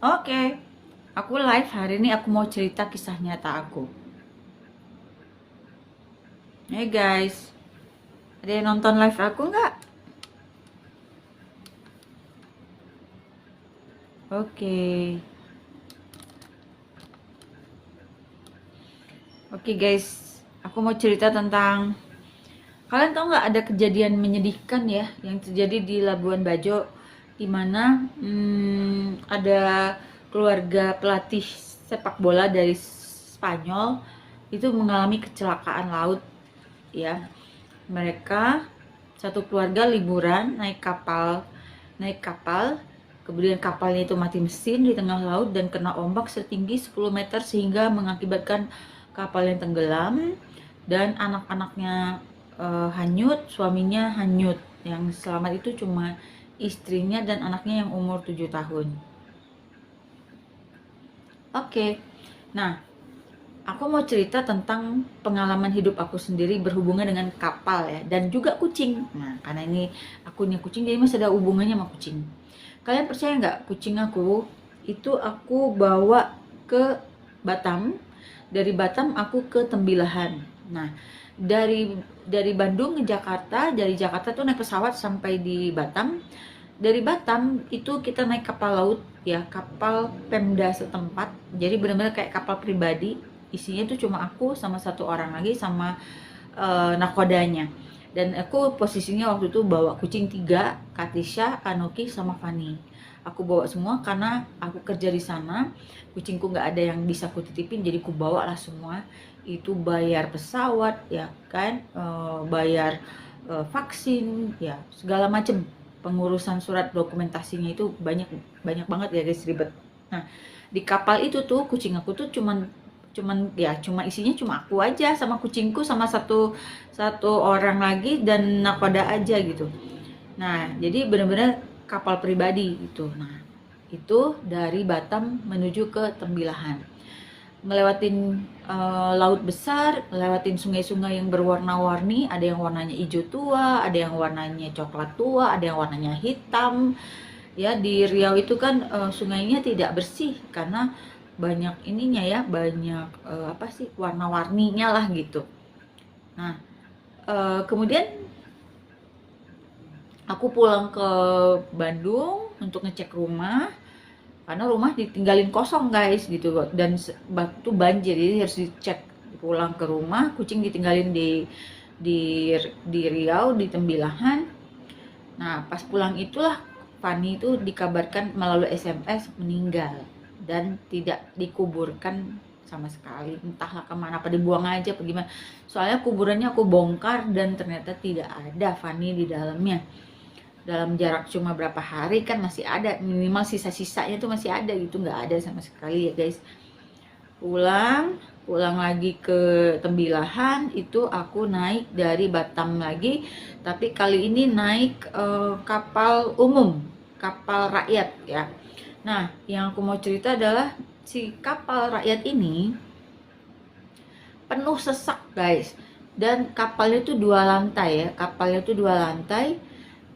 Oke, aku live hari ini aku mau cerita kisah nyata aku. Hey guys, ada yang nonton live aku nggak? Oke, oke guys, aku mau cerita tentang kalian tahu nggak ada kejadian menyedihkan ya yang terjadi di Labuan Bajo, di mana ada keluarga pelatih sepak bola dari Spanyol itu mengalami kecelakaan laut ya. Mereka satu keluarga liburan naik kapal, kemudian kapalnya itu mati mesin di tengah laut dan kena ombak setinggi 10 meter sehingga mengakibatkan kapal yang tenggelam dan anak-anaknya hanyut, suaminya hanyut. Yang selamat itu cuma istrinya dan anaknya yang umur 7 tahun. Oke. Nah, aku mau cerita tentang pengalaman hidup aku sendiri berhubungan dengan kapal ya, dan juga kucing. Nah, karena ini aku punya kucing, jadi masih ada hubungannya sama kucing. Kalian percaya nggak, kucing aku itu aku bawa ke Batam, dari Batam aku ke Tembilahan. Nah, dari Bandung ke Jakarta, dari Jakarta tuh naik pesawat sampai di Batam. Dari Batam itu kita naik kapal laut ya, kapal Pemda setempat. Jadi benar-benar kayak kapal pribadi. Isinya tuh cuma aku sama satu orang lagi sama nakodanya. Dan aku posisinya waktu itu bawa kucing 3, Katisha, Kanoki, sama Fanny. Aku bawa semua karena aku kerja di sana. Kucingku nggak ada yang bisa aku titipin, jadi aku bawa lah semua. Itu bayar pesawat ya kan, bayar vaksin ya, segala macem pengurusan surat dokumentasinya itu banyak banyak banget ya guys, ribet. Nah, di kapal itu tuh kucing aku tuh cuman cuman ya cuma isinya cuma aku aja sama kucingku sama satu satu orang lagi dan nakoda aja gitu. Nah, jadi benar-benar kapal pribadi gitu. Nah, itu dari Batam menuju ke Tembilahan, ngelewatin laut besar, ngelewatin sungai-sungai yang berwarna-warni, ada yang warnanya hijau tua, ada yang warnanya coklat tua, ada yang warnanya hitam. Ya, di Riau itu kan sungainya tidak bersih karena banyak ininya ya, banyak apa sih, warna-warninya lah gitu. Nah, kemudian aku pulang ke Bandung untuk ngecek rumah karena rumah ditinggalin kosong guys gitu, dan waktu banjir jadi harus dicek. Pulang ke rumah, kucing ditinggalin di di Riau, di Tembilahan. Nah, pas pulang itulah Fani itu dikabarkan melalui SMS meninggal dan tidak dikuburkan sama sekali. Entahlah kemana, apa dibuang aja apa gimana. Soalnya kuburannya aku bongkar dan ternyata tidak ada Fani di dalamnya. Dalam jarak cuma berapa hari kan masih ada, minimal sisa-sisanya tuh masih ada gitu, nggak ada sama sekali ya guys. Pulang lagi ke Tembilahan, itu aku naik dari Batam lagi, tapi kali ini naik kapal umum, kapal rakyat ya. Nah, yang aku mau cerita adalah si kapal rakyat ini penuh sesak guys, dan kapalnya itu 2 lantai ya, kapalnya itu 2 lantai.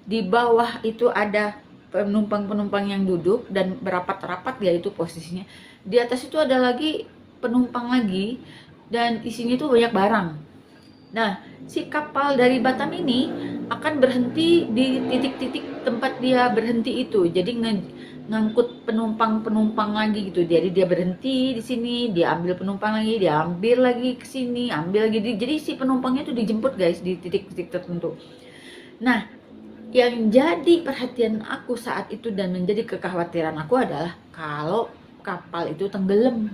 Di bawah itu ada penumpang-penumpang yang duduk dan berapat-rapat ya itu posisinya. Di atas itu ada lagi penumpang lagi dan isinya itu banyak barang. Nah, si kapal dari Batam ini akan berhenti di titik-titik tempat dia berhenti itu. Jadi ngangkut penumpang-penumpang lagi gitu. Jadi dia berhenti di sini, dia ambil penumpang lagi, dia ambil lagi ke sini, ambil lagi. Jadi si penumpangnya itu dijemput guys di titik-titik tertentu. Nah, yang jadi perhatian aku saat itu dan menjadi kekhawatiran aku adalah kalau kapal itu tenggelam.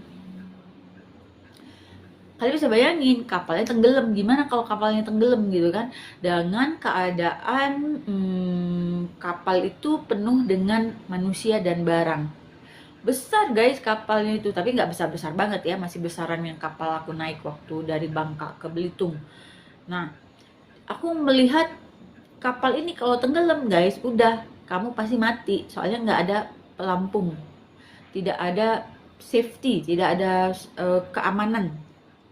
Kalian bisa bayangin kapalnya tenggelam, gimana kalau kapalnya tenggelam gitu kan, dengan keadaan kapal itu penuh dengan manusia dan barang. Besar guys kapalnya itu, tapi nggak besar-besar banget ya, masih besaran yang kapal aku naik waktu dari Bangka ke Belitung. Nah, aku melihat kapal ini kalau tenggelam guys, udah kamu pasti mati, soalnya nggak ada pelampung, tidak ada safety, tidak ada keamanan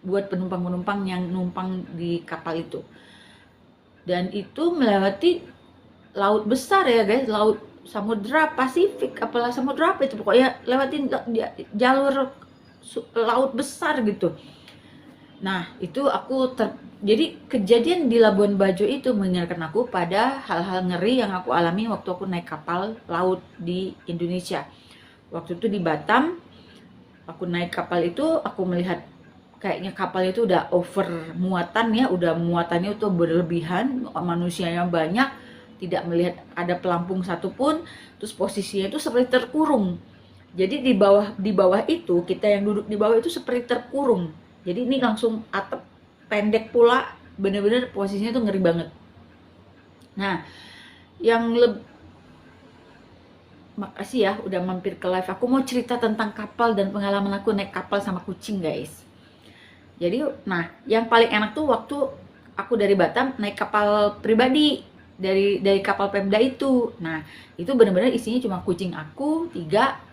buat penumpang-penumpang yang numpang di kapal itu. Dan itu melewati laut besar ya guys, laut Samudra Pasifik, apalah samudra apa itu, pokoknya lewatin jalur laut besar gitu. Nah, itu jadi kejadian di Labuan Bajo itu mengingatkan aku pada hal-hal ngeri yang aku alami waktu aku naik kapal laut di Indonesia. Waktu itu di Batam, aku naik kapal itu, aku melihat kayaknya kapal itu udah over muatan ya, udah muatannya itu berlebihan, manusianya banyak, tidak melihat ada pelampung satupun, terus posisinya itu seperti terkurung. Jadi di bawah itu, kita yang duduk di bawah itu seperti terkurung. Jadi ini langsung atap pendek pula, bener-bener posisinya tuh ngeri banget. Nah, yang makasih ya udah mampir ke live. Aku mau cerita tentang kapal dan pengalaman aku naik kapal sama kucing, guys. Jadi, nah, yang paling enak tuh waktu aku dari Batam naik kapal pribadi dari kapal Pemda itu. Nah, itu bener-bener isinya cuma kucing aku 3,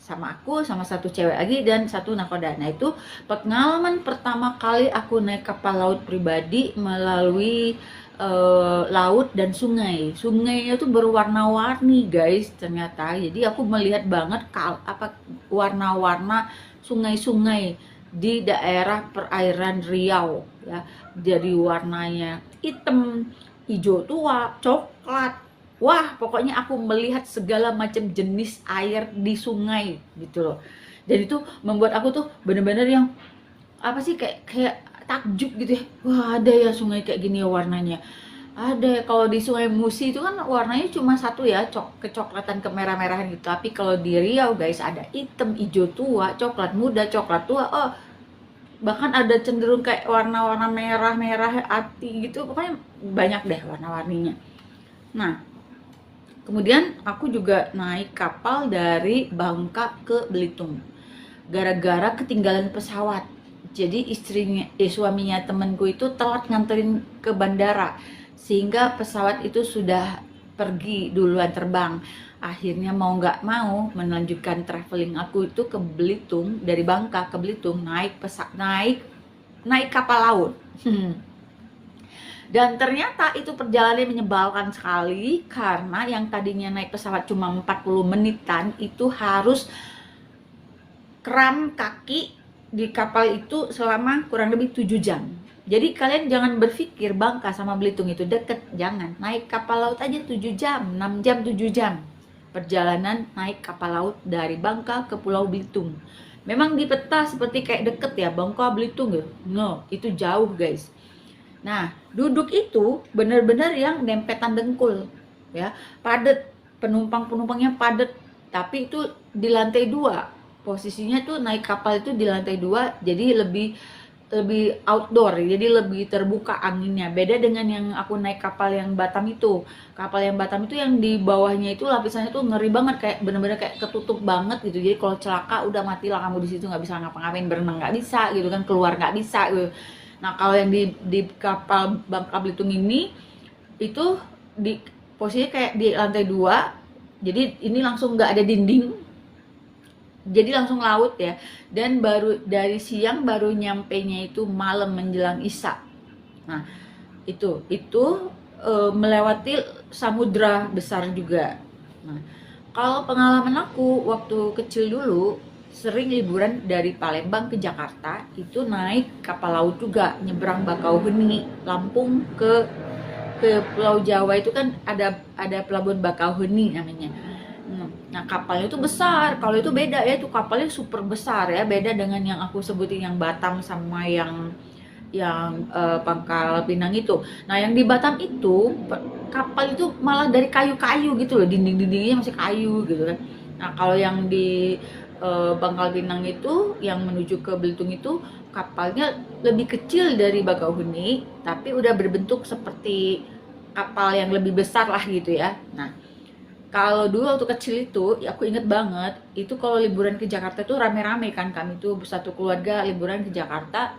sama aku, sama satu cewek lagi, dan satu nakoda. Nah, itu pengalaman pertama kali aku naik kapal laut pribadi melalui laut dan sungai. Sungainya tuh berwarna-warni, guys, ternyata. Jadi aku melihat banget warna-warna sungai-sungai di daerah perairan Riau ya. Jadi warnanya hitam, hijau tua, coklat. Wah, pokoknya aku melihat segala macam jenis air di sungai gitu loh. Dan itu membuat aku tuh bener-bener yang apa sih, kayak takjub gitu ya. Wah, ada ya sungai kayak gini ya warnanya. Ada ya, kalau di Sungai Musi itu kan warnanya cuma satu ya, kecoklatan kemerah-merahan gitu. Tapi kalau di Riau, guys, ada hitam, hijau tua, coklat muda, coklat tua. Oh, bahkan ada cenderung kayak warna-warna merah-merah hati gitu. Pokoknya banyak deh warna-warninya. Nah, kemudian aku juga naik kapal dari Bangka ke Belitung gara-gara ketinggalan pesawat. Jadi suaminya temenku itu telat nganterin ke bandara, sehingga pesawat itu sudah pergi duluan terbang. Akhirnya mau nggak mau melanjutkan traveling aku itu ke Belitung, dari Bangka ke Belitung naik kapal laut. Dan ternyata itu perjalanan menyebalkan sekali, karena yang tadinya naik pesawat cuma 40 menitan itu harus kram kaki di kapal itu selama kurang lebih 7 jam. Jadi kalian jangan berpikir Bangka sama Belitung itu deket, jangan. Naik kapal laut aja 7 jam, 6 jam, 7 jam. Perjalanan naik kapal laut dari Bangka ke Pulau Belitung. Memang di peta seperti kayak deket ya, Bangka Belitung ya. No, itu jauh, guys. Nah, duduk itu benar-benar yang dempetan dengkul ya, padet, penumpangnya padet, tapi itu di lantai 2. Posisinya tuh naik kapal itu di lantai 2, jadi lebih outdoor, jadi lebih terbuka anginnya. Beda dengan yang aku naik kapal yang Batam itu. Kapal yang Batam itu yang di bawahnya itu lapisannya tuh ngeri banget, kayak bener-bener kayak ketutup banget gitu. Jadi kalau celaka udah matilah kamu di situ, nggak bisa ngapa-ngapain, berenang nggak bisa gitu kan, keluar nggak bisa gitu. Nah, kalau yang di kapal Bangka Belitung ini itu di posisinya kayak di lantai 2. Jadi ini langsung nggak ada dinding. Jadi langsung laut ya. Dan baru dari siang, baru nyampenya itu malam menjelang Isya. Nah, itu melewati samudra besar juga. Nah, kalau pengalaman aku waktu kecil dulu, sering liburan dari Palembang ke Jakarta itu naik kapal laut juga, nyebrang Bakauheni, Lampung ke Pulau Jawa itu kan ada pelabuhan Bakauheni namanya. Nah, kapalnya itu besar. Kalau itu beda ya, itu kapalnya super besar ya, beda dengan yang aku sebutin yang Batam sama yang Pangkal Pinang itu. Nah, yang di Batam itu kapal itu malah dari kayu-kayu gitu loh, dinding-dindingnya masih kayu gitu kan. Nah, kalau yang di Pangkal Pinang itu yang menuju ke Belitung itu kapalnya lebih kecil dari Bakauheni, tapi udah berbentuk seperti kapal yang lebih besar lah gitu ya. Nah, kalau dulu waktu kecil itu, ya aku inget banget, itu kalau liburan ke Jakarta itu rame-rame kan, kami tuh satu keluarga liburan ke Jakarta.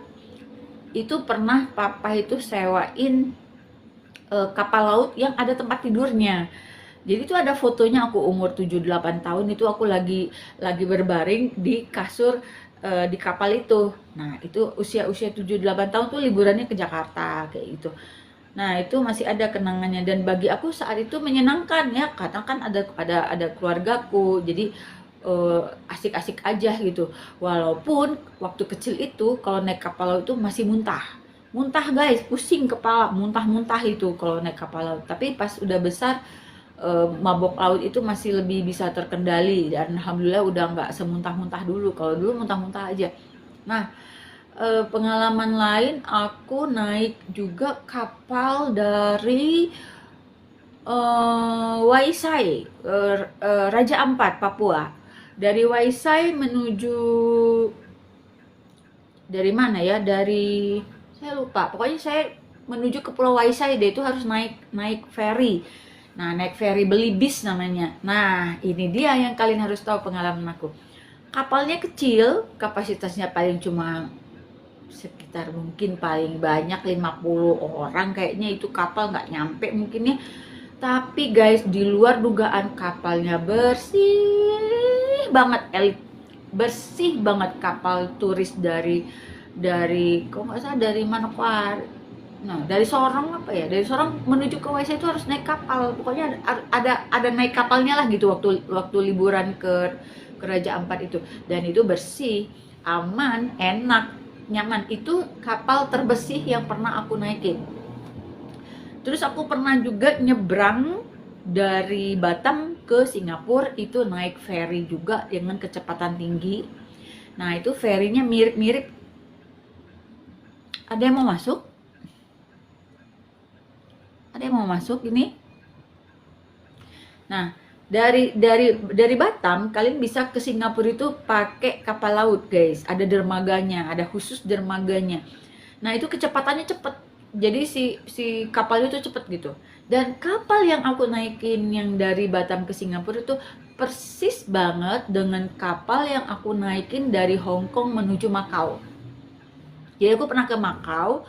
Itu pernah papa itu sewain kapal laut yang ada tempat tidurnya. Jadi itu ada fotonya aku umur 7-8 tahun itu, aku lagi berbaring di kasur di kapal itu. Nah, itu usia 7-8 tahun tuh liburannya ke Jakarta kayak gitu. Nah, itu masih ada kenangannya dan bagi aku saat itu menyenangkan ya, karena kan ada keluargaku. Jadi asik-asik aja gitu. Walaupun waktu kecil itu kalau naik kapal laut itu masih muntah. Muntah guys, pusing kepala, muntah-muntah itu kalau naik kapal laut. Tapi pas udah besar mabok laut itu masih lebih bisa terkendali dan alhamdulillah udah nggak semuntah-muntah dulu. Kalau dulu muntah-muntah aja. Nah, pengalaman lain aku naik juga kapal dari Waisai, Raja Ampat, Papua. Dari Waisai menuju dari mana ya? Dari saya lupa. Pokoknya saya menuju ke Pulau Waisai deh, itu harus naik naik ferry. Nah, naik ferry Belibis namanya. Nah, ini dia yang kalian harus tahu pengalaman aku. Kapalnya kecil, kapasitasnya paling cuma sekitar mungkin paling banyak 50 orang kayaknya, itu kapal nggak nyampe mungkin ya. Tapi guys, di luar dugaan kapalnya bersih banget, elit, bersih banget. Kapal turis dari kok nggak salah dari Manokwari, nah dari Sorong apa ya, dari Sorong menuju ke WC itu harus naik kapal. Pokoknya ada naik kapalnya lah gitu waktu waktu liburan ke Raja Ampat itu. Dan itu bersih, aman, enak, nyaman. Itu kapal terbersih yang pernah aku naikin. Terus aku pernah juga nyebrang dari Batam ke Singapura, itu naik ferry juga dengan kecepatan tinggi. Nah, itu ferrynya mirip-mirip. Ada yang mau masuk? Ada yang mau masuk ini? Nah, dari Batam kalian bisa ke Singapura itu pakai kapal laut, guys. Ada dermaganya, ada khusus dermaganya. Nah, itu kecepatannya cepet. Jadi si kapal itu cepet gitu. Dan kapal yang aku naikin yang dari Batam ke Singapura itu persis banget dengan kapal yang aku naikin dari Hong Kong menuju Macau. Jadi aku pernah ke Macau,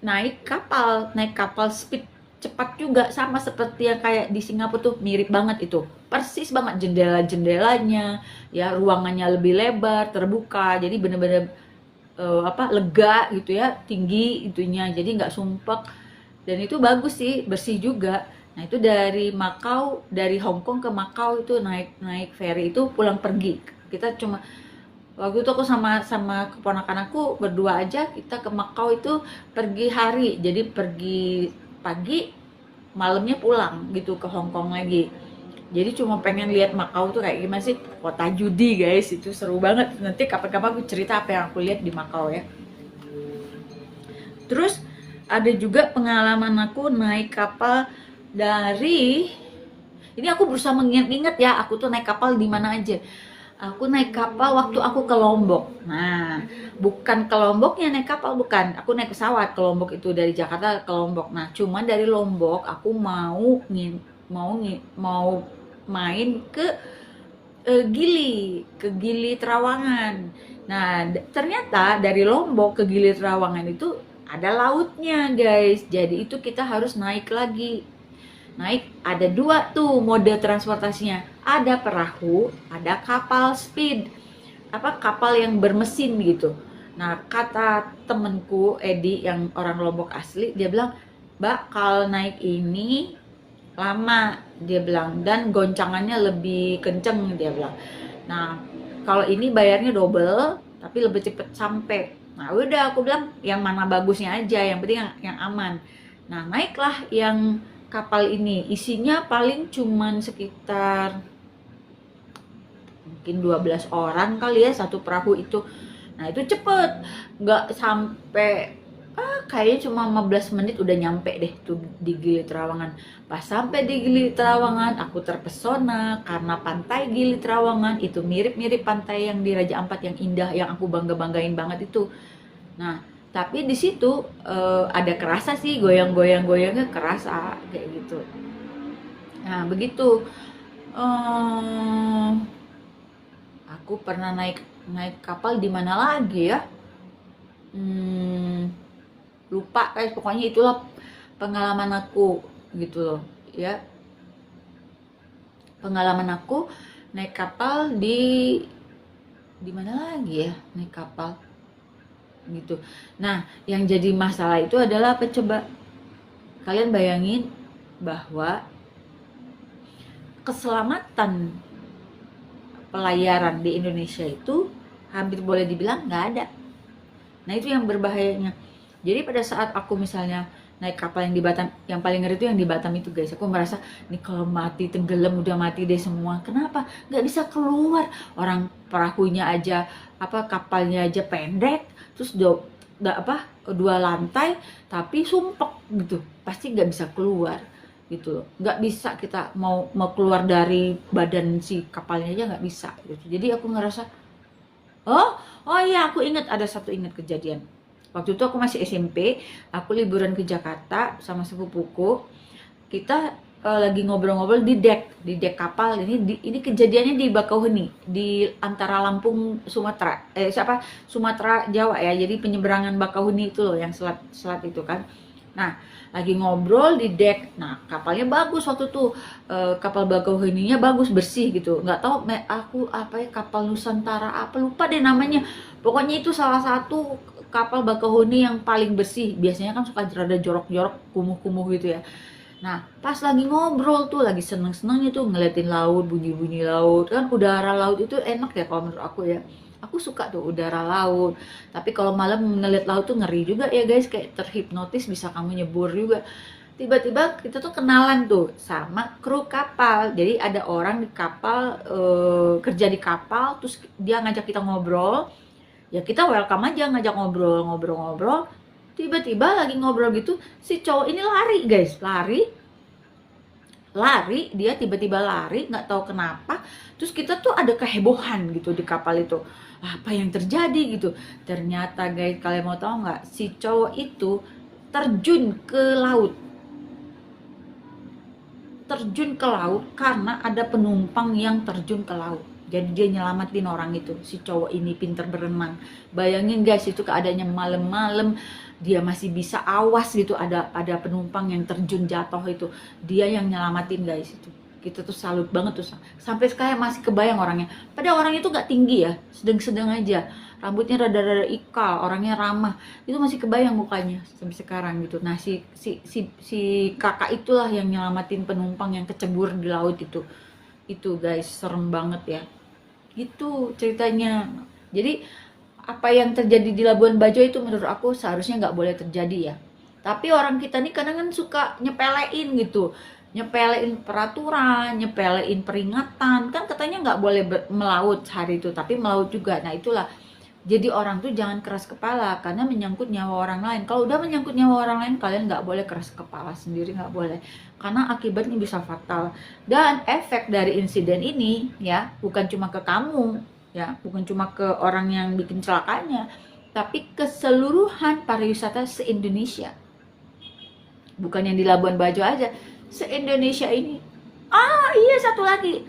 naik kapal speed cepat juga, sama seperti yang kayak di Singapura tuh, mirip banget itu, persis banget. Jendela-jendelanya ya, ruangannya lebih lebar, terbuka, jadi bener-bener lega gitu ya, tinggi itunya, jadi nggak sumpek. Dan itu bagus sih, bersih juga. Nah, itu dari Macau, dari Hong Kong ke Macau itu naik naik ferry, itu pulang pergi. Kita cuma waktu itu aku sama keponakan aku berdua aja, kita ke Macau itu pergi hari, jadi pergi pagi, malamnya pulang gitu ke Hong Kong lagi. Jadi cuma pengen lihat Macau tuh kayak gimana sih, kota judi guys, itu seru banget. Nanti kapan-kapan aku cerita apa yang aku lihat di Macau ya. Terus ada juga pengalaman aku naik kapal dari, ini aku berusaha mengingat-ingat ya, aku tuh naik kapal di mana aja. Aku naik kapal waktu aku ke Lombok. Nah, bukan ke Lomboknya naik kapal, bukan. Aku naik pesawat ke Lombok, itu dari Jakarta ke Lombok. Nah, cuman dari Lombok aku mau main ke Gili Trawangan. Nah, ternyata dari Lombok ke Gili Trawangan itu ada lautnya, guys. Jadi itu kita harus naik lagi. Naik ada dua tuh mode transportasinya. Ada perahu, ada kapal speed. Kapal yang bermesin gitu. Nah, kata temenku Edi yang orang Lombok asli, dia bilang, "Mbak, kalau naik ini lama," dia bilang, "dan goncangannya lebih kenceng," dia bilang. Nah, kalau ini bayarnya double tapi lebih cepet sampai. Nah, udah aku bilang yang mana bagusnya aja, yang penting yang aman. Nah, naiklah yang kapal ini, isinya paling cuman sekitar mungkin 12 orang kali ya, satu perahu itu. Nah, itu cepet, nggak sampai kayaknya cuma 15 menit udah nyampe deh tuh di Gili Trawangan. Pas sampai di Gili Trawangan, aku terpesona karena pantai Gili Trawangan itu mirip-mirip pantai yang di Raja Ampat yang indah, yang aku banggain banget itu. Nah, tapi di situ ada kerasa sih, goyang-goyangnya kerasa kayak gitu. Nah, begitu. Eh, aku pernah naik naik kapal di mana lagi ya? Lupa guys, pokoknya itulah pengalaman aku gitu loh ya. Pengalaman aku naik kapal di mana lagi ya, naik kapal gitu. Nah, yang jadi masalah itu adalah apa coba? Kalian bayangin bahwa keselamatan pelayaran di Indonesia itu hampir boleh dibilang nggak ada. Nah itu yang berbahayanya. Jadi pada saat aku misalnya naik kapal yang di Batam, yang paling ngeri itu yang di Batam itu guys, aku merasa nih kalau mati tenggelam udah mati deh semua. Kenapa? Nggak bisa keluar. Orang perahunya aja kapalnya aja pendek, terus dua lantai tapi sumpek gitu, pasti nggak bisa keluar gitu loh. Nggak bisa kita mau keluar dari badan si kapalnya aja nggak bisa gitu. Jadi aku ngerasa oh iya, aku ingat kejadian. Waktu itu aku masih SMP, aku liburan ke Jakarta sama sepupuku. Kita lagi ngobrol-ngobrol di dek kapal. Ini kejadiannya di Bakauheni, di antara Lampung Sumatera, Sumatera Jawa ya. Jadi penyeberangan Bakauheni itu loh, yang selat itu kan. Nah, lagi ngobrol di dek. Nah, kapalnya bagus waktu itu. Kapal Bakauheninya bagus, bersih gitu. Nggak tahu aku kapal Nusantara lupa deh namanya. Pokoknya itu salah satu kapal Bakauheni yang paling bersih. Biasanya kan suka rada jorok-jorok, kumuh-kumuh gitu ya. Nah, pas lagi ngobrol tuh, lagi seneng-senengnya tuh ngeliatin laut, bunyi-bunyi laut. Kan udara laut itu enak ya kalau menurut aku ya. Aku suka tuh udara laut. Tapi kalau malam ngeliat laut tuh ngeri juga ya guys, kayak terhipnotis, bisa kamu nyebur juga. Tiba-tiba kita tuh kenalan tuh sama kru kapal. Jadi ada orang di kapal, kerja di kapal, terus dia ngajak kita ngobrol. Ya kita welcome aja, ngajak ngobrol. Tiba-tiba lagi ngobrol gitu, si cowok ini lari guys, lari, dia tiba-tiba lari, nggak tahu kenapa. Terus kita tuh ada kehebohan gitu di kapal itu, apa yang terjadi gitu. Ternyata guys, kalian mau tahu nggak, si cowok itu terjun ke laut karena ada penumpang yang terjun ke laut. Jadi dia nyelamatin orang itu. Si cowok ini pinter berenang. Bayangin guys, itu keadaannya malam-malam, dia masih bisa awas gitu, ada penumpang yang terjun jatuh itu, dia yang nyelamatin guys. Itu kita tuh salut banget tuh, sampai sekarang masih kebayang orangnya. Padahal orang itu gak tinggi ya, sedang-sedang aja, rambutnya rada-rada ikal, orangnya ramah, itu masih kebayang mukanya sampai sekarang gitu. Nah si kakak itulah yang nyelamatin penumpang yang kecebur di laut itu guys, serem banget ya. Gitu ceritanya. Jadi apa yang terjadi di Labuan Bajo itu menurut aku seharusnya nggak boleh terjadi ya. Tapi orang kita nih kadang kan suka nyepelein gitu, nyepelein peraturan, nyepelein peringatan. Kan katanya nggak boleh melaut hari itu, tapi melaut juga. Nah itulah, jadi orang tuh jangan keras kepala karena menyangkut nyawa orang lain. Kalau udah menyangkut nyawa orang lain, kalian nggak boleh keras kepala sendiri, nggak boleh. Karena akibatnya bisa fatal. Dan efek dari insiden ini ya, bukan cuma ke kamu, ya, bukan cuma ke orang yang bikin celakanya, tapi keseluruhan pariwisata se-Indonesia. Bukan yang di Labuan Bajo aja, se-Indonesia ini. Iya, satu lagi.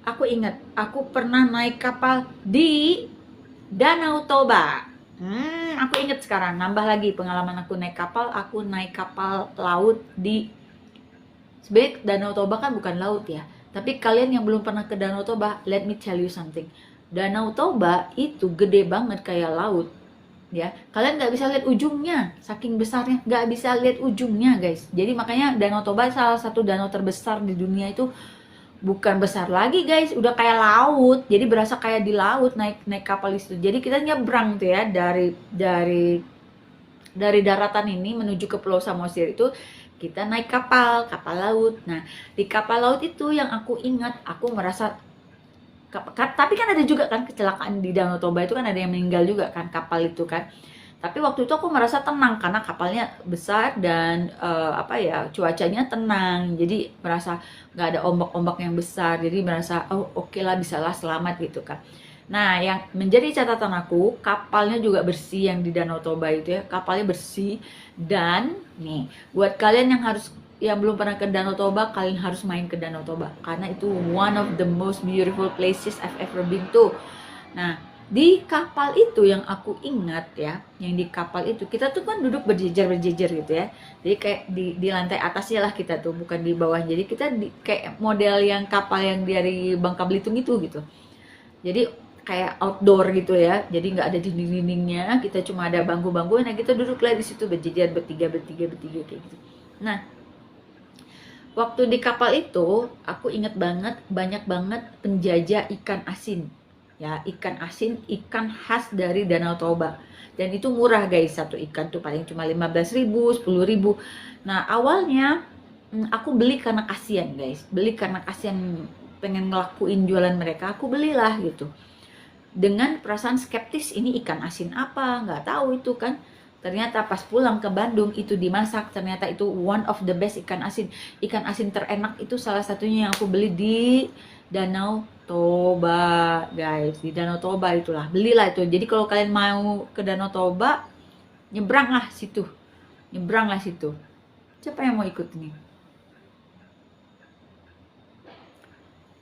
Aku ingat, aku pernah naik kapal di Danau Toba. Aku inget sekarang, nambah lagi pengalaman aku naik kapal laut di, sebenarnya Danau Toba kan bukan laut ya, tapi kalian yang belum pernah ke Danau Toba, let me tell you something. Danau Toba itu gede banget kayak laut ya, kalian nggak bisa lihat ujungnya, saking besarnya nggak bisa lihat ujungnya guys. Jadi makanya Danau Toba salah satu danau terbesar di dunia itu. Bukan besar lagi guys, udah kayak laut. Jadi berasa kayak di laut naik kapal itu. Jadi kita nyebrang tuh ya dari daratan ini menuju ke Pulau Samosir itu, kita naik kapal laut. Nah, di kapal laut itu yang aku ingat, aku merasa tapi kan ada juga kan kecelakaan di Danau Toba itu, kan ada yang meninggal juga kan kapal itu kan. Tapi waktu itu aku merasa tenang karena kapalnya besar dan cuacanya tenang. Jadi merasa nggak ada ombak-ombak yang besar. Jadi merasa oke lah, bisalah selamat gitu kan. Nah, yang menjadi catatan aku, kapalnya juga bersih yang di Danau Toba itu ya. Kapalnya bersih, dan nih buat kalian yang belum pernah ke Danau Toba, kalian harus main ke Danau Toba karena itu one of the most beautiful places I've ever been to. Nah, di kapal itu yang aku ingat ya, yang di kapal itu kita tuh kan duduk berjejer gitu ya. Jadi kayak di lantai atasnya lah kita tuh, bukan di bawah. Jadi kita kayak model yang kapal yang dari Bangka Belitung itu gitu. Jadi kayak outdoor gitu ya. Jadi nggak ada dinding-dindingnya, kita cuma ada bangku-bangku. Nah kita duduk lah di situ berjejer bertiga kayak gitu. Nah waktu di kapal itu aku inget banget banyak banget penjajah ikan asin ya, ikan asin, ikan khas dari Danau Toba, dan itu murah guys, satu ikan tuh paling cuma 15.000, 10.000. Nah awalnya aku beli karena kasihan guys, beli karena kasihan, pengen ngelakuin jualan mereka, aku belilah gitu dengan perasaan skeptis, ini ikan asin apa, nggak tahu itu kan. Ternyata pas pulang ke Bandung itu dimasak, ternyata itu one of the best ikan asin. Ikan asin terenak itu salah satunya yang aku beli di Danau Toba guys, di Danau Toba itulah, belilah itu. Jadi kalau kalian mau ke Danau Toba, nyebranglah situ, nyebranglah situ. Siapa yang mau ikut nih?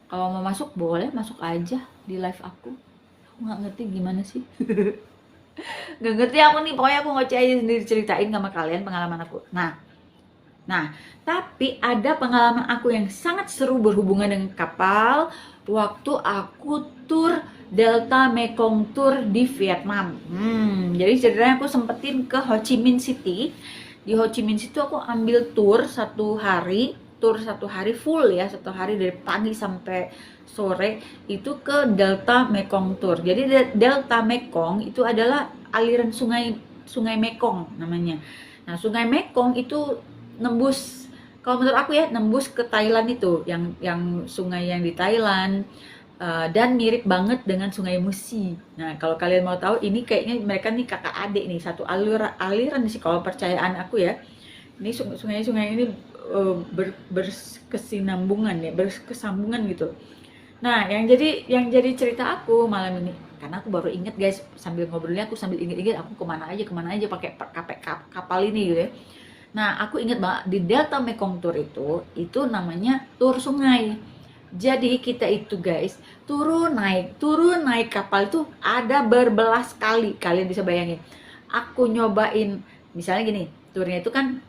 Kalau mau masuk boleh, masuk aja di live aku nggak ngerti gimana sih. Nggak ngerti aku nih, pokoknya aku ngoceh aja sendiri, ceritain sama kalian pengalaman aku. Nah, tapi ada pengalaman aku yang sangat seru berhubungan dengan kapal waktu aku tur Delta Mekong Tour di Vietnam. Jadi ceritanya aku sempetin ke Ho Chi Minh City. Di Ho Chi Minh City aku ambil tur satu hari full ya, satu hari dari pagi sampai sore itu ke Delta Mekong Tour. Jadi Delta Mekong itu adalah aliran sungai Mekong namanya. Nah, sungai Mekong itu nembus, kalau menurut aku ya, nembus ke Thailand itu, yang sungai yang di Thailand, dan mirip banget dengan Sungai Musi. Nah, kalau kalian mau tahu, ini kayaknya mereka nih kakak adik nih, satu aliran sih kalau percayaan aku ya. Ini sungai-sungai ini berkesinambungan ya, berkesambungan gitu. Nah, yang jadi cerita aku malam ini, karena aku baru inget guys, sambil ngobrolnya aku sambil inget-inget aku kemana aja pakai kapal ini gitu ya. Nah, aku inget banget di Delta Mekong Tour itu namanya tur sungai. Jadi kita itu guys, turun naik kapal itu ada berbelas kali, kalian bisa bayangin. Aku nyobain, misalnya gini, turnya itu kan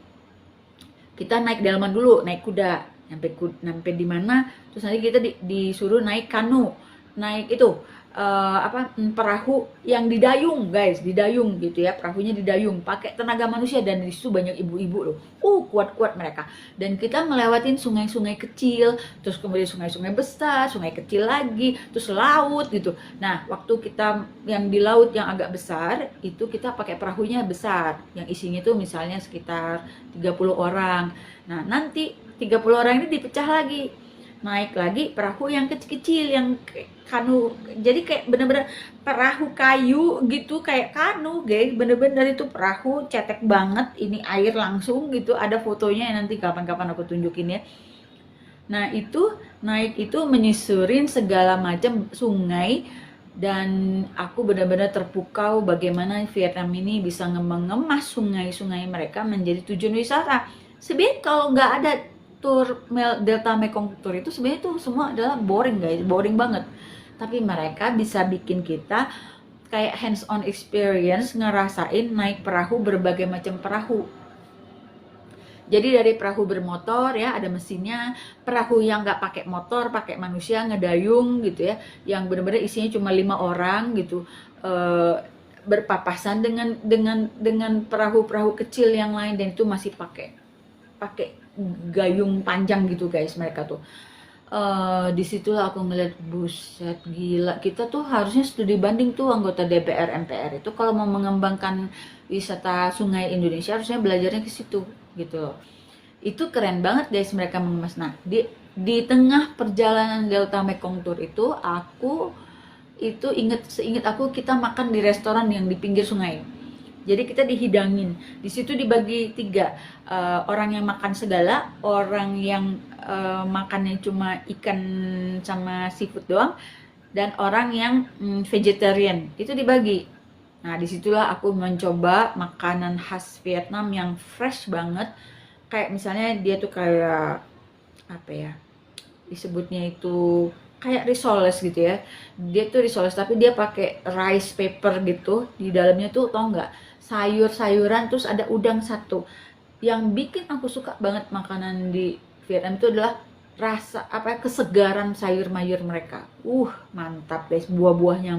kita naik dalaman dulu, naik kuda, sampai di mana, terus nanti kita disuruh naik kanu, naik itu perahu yang didayung guys, didayung gitu ya, perahunya didayung pakai tenaga manusia, dan di situ banyak ibu-ibu loh, kuat-kuat mereka, dan kita ngelewatin sungai-sungai kecil, terus kemudian sungai-sungai besar, sungai kecil lagi, terus laut gitu. Nah, waktu kita yang di laut yang agak besar itu kita pakai perahunya besar, yang isinya tuh misalnya sekitar 30 orang. Nah, nanti 30 orang ini dipecah lagi, naik lagi perahu yang kecil-kecil, yang kanu, jadi kayak bener-bener perahu kayu gitu, kayak kanu guys, bener-bener itu perahu cetek banget, ini air langsung gitu, ada fotonya nanti kapan-kapan aku tunjukin ya. Nah, itu naik itu menyusurin segala macam sungai, dan aku benar-benar terpukau bagaimana Vietnam ini bisa mengemas sungai-sungai mereka menjadi tujuan wisata. Sebenarnya kalau nggak ada tur Delta Mekong Tour itu, sebenarnya itu semua adalah boring guys, boring banget. Tapi mereka bisa bikin kita kayak hands on experience, ngerasain naik perahu, berbagai macam perahu. Jadi dari perahu bermotor ya, ada mesinnya, perahu yang nggak pakai motor, pakai manusia ngedayung gitu ya, yang benar-benar isinya cuma 5 orang gitu, berpapasan dengan perahu-perahu kecil yang lain, dan itu masih pakai gayung panjang gitu guys mereka tuh. Disitulah aku ngeliat, buset gila, kita tuh harusnya studi banding tuh anggota DPR MPR itu kalau mau mengembangkan wisata sungai Indonesia, harusnya belajarnya ke situ gitu. Itu keren banget guys mereka mengemas. Nah, di tengah perjalanan Delta Mekong Tour itu, aku itu seinget aku kita makan di restoran yang di pinggir sungai. Jadi kita dihidangin, di situ dibagi 3, orang yang makan segala, orang yang makannya cuma ikan sama seafood doang, dan orang yang vegetarian, itu dibagi. Nah, disitulah aku mencoba makanan khas Vietnam yang fresh banget, kayak misalnya dia tuh kayak apa ya, disebutnya itu kayak risoles gitu ya. Dia tuh risoles tapi dia pakai rice paper gitu, di dalamnya tuh tau nggak, sayur-sayuran, terus ada udang satu. Yang bikin aku suka banget makanan di Vietnam itu adalah rasa kesegaran sayur mayur mereka. Mantap guys, buah-buahnya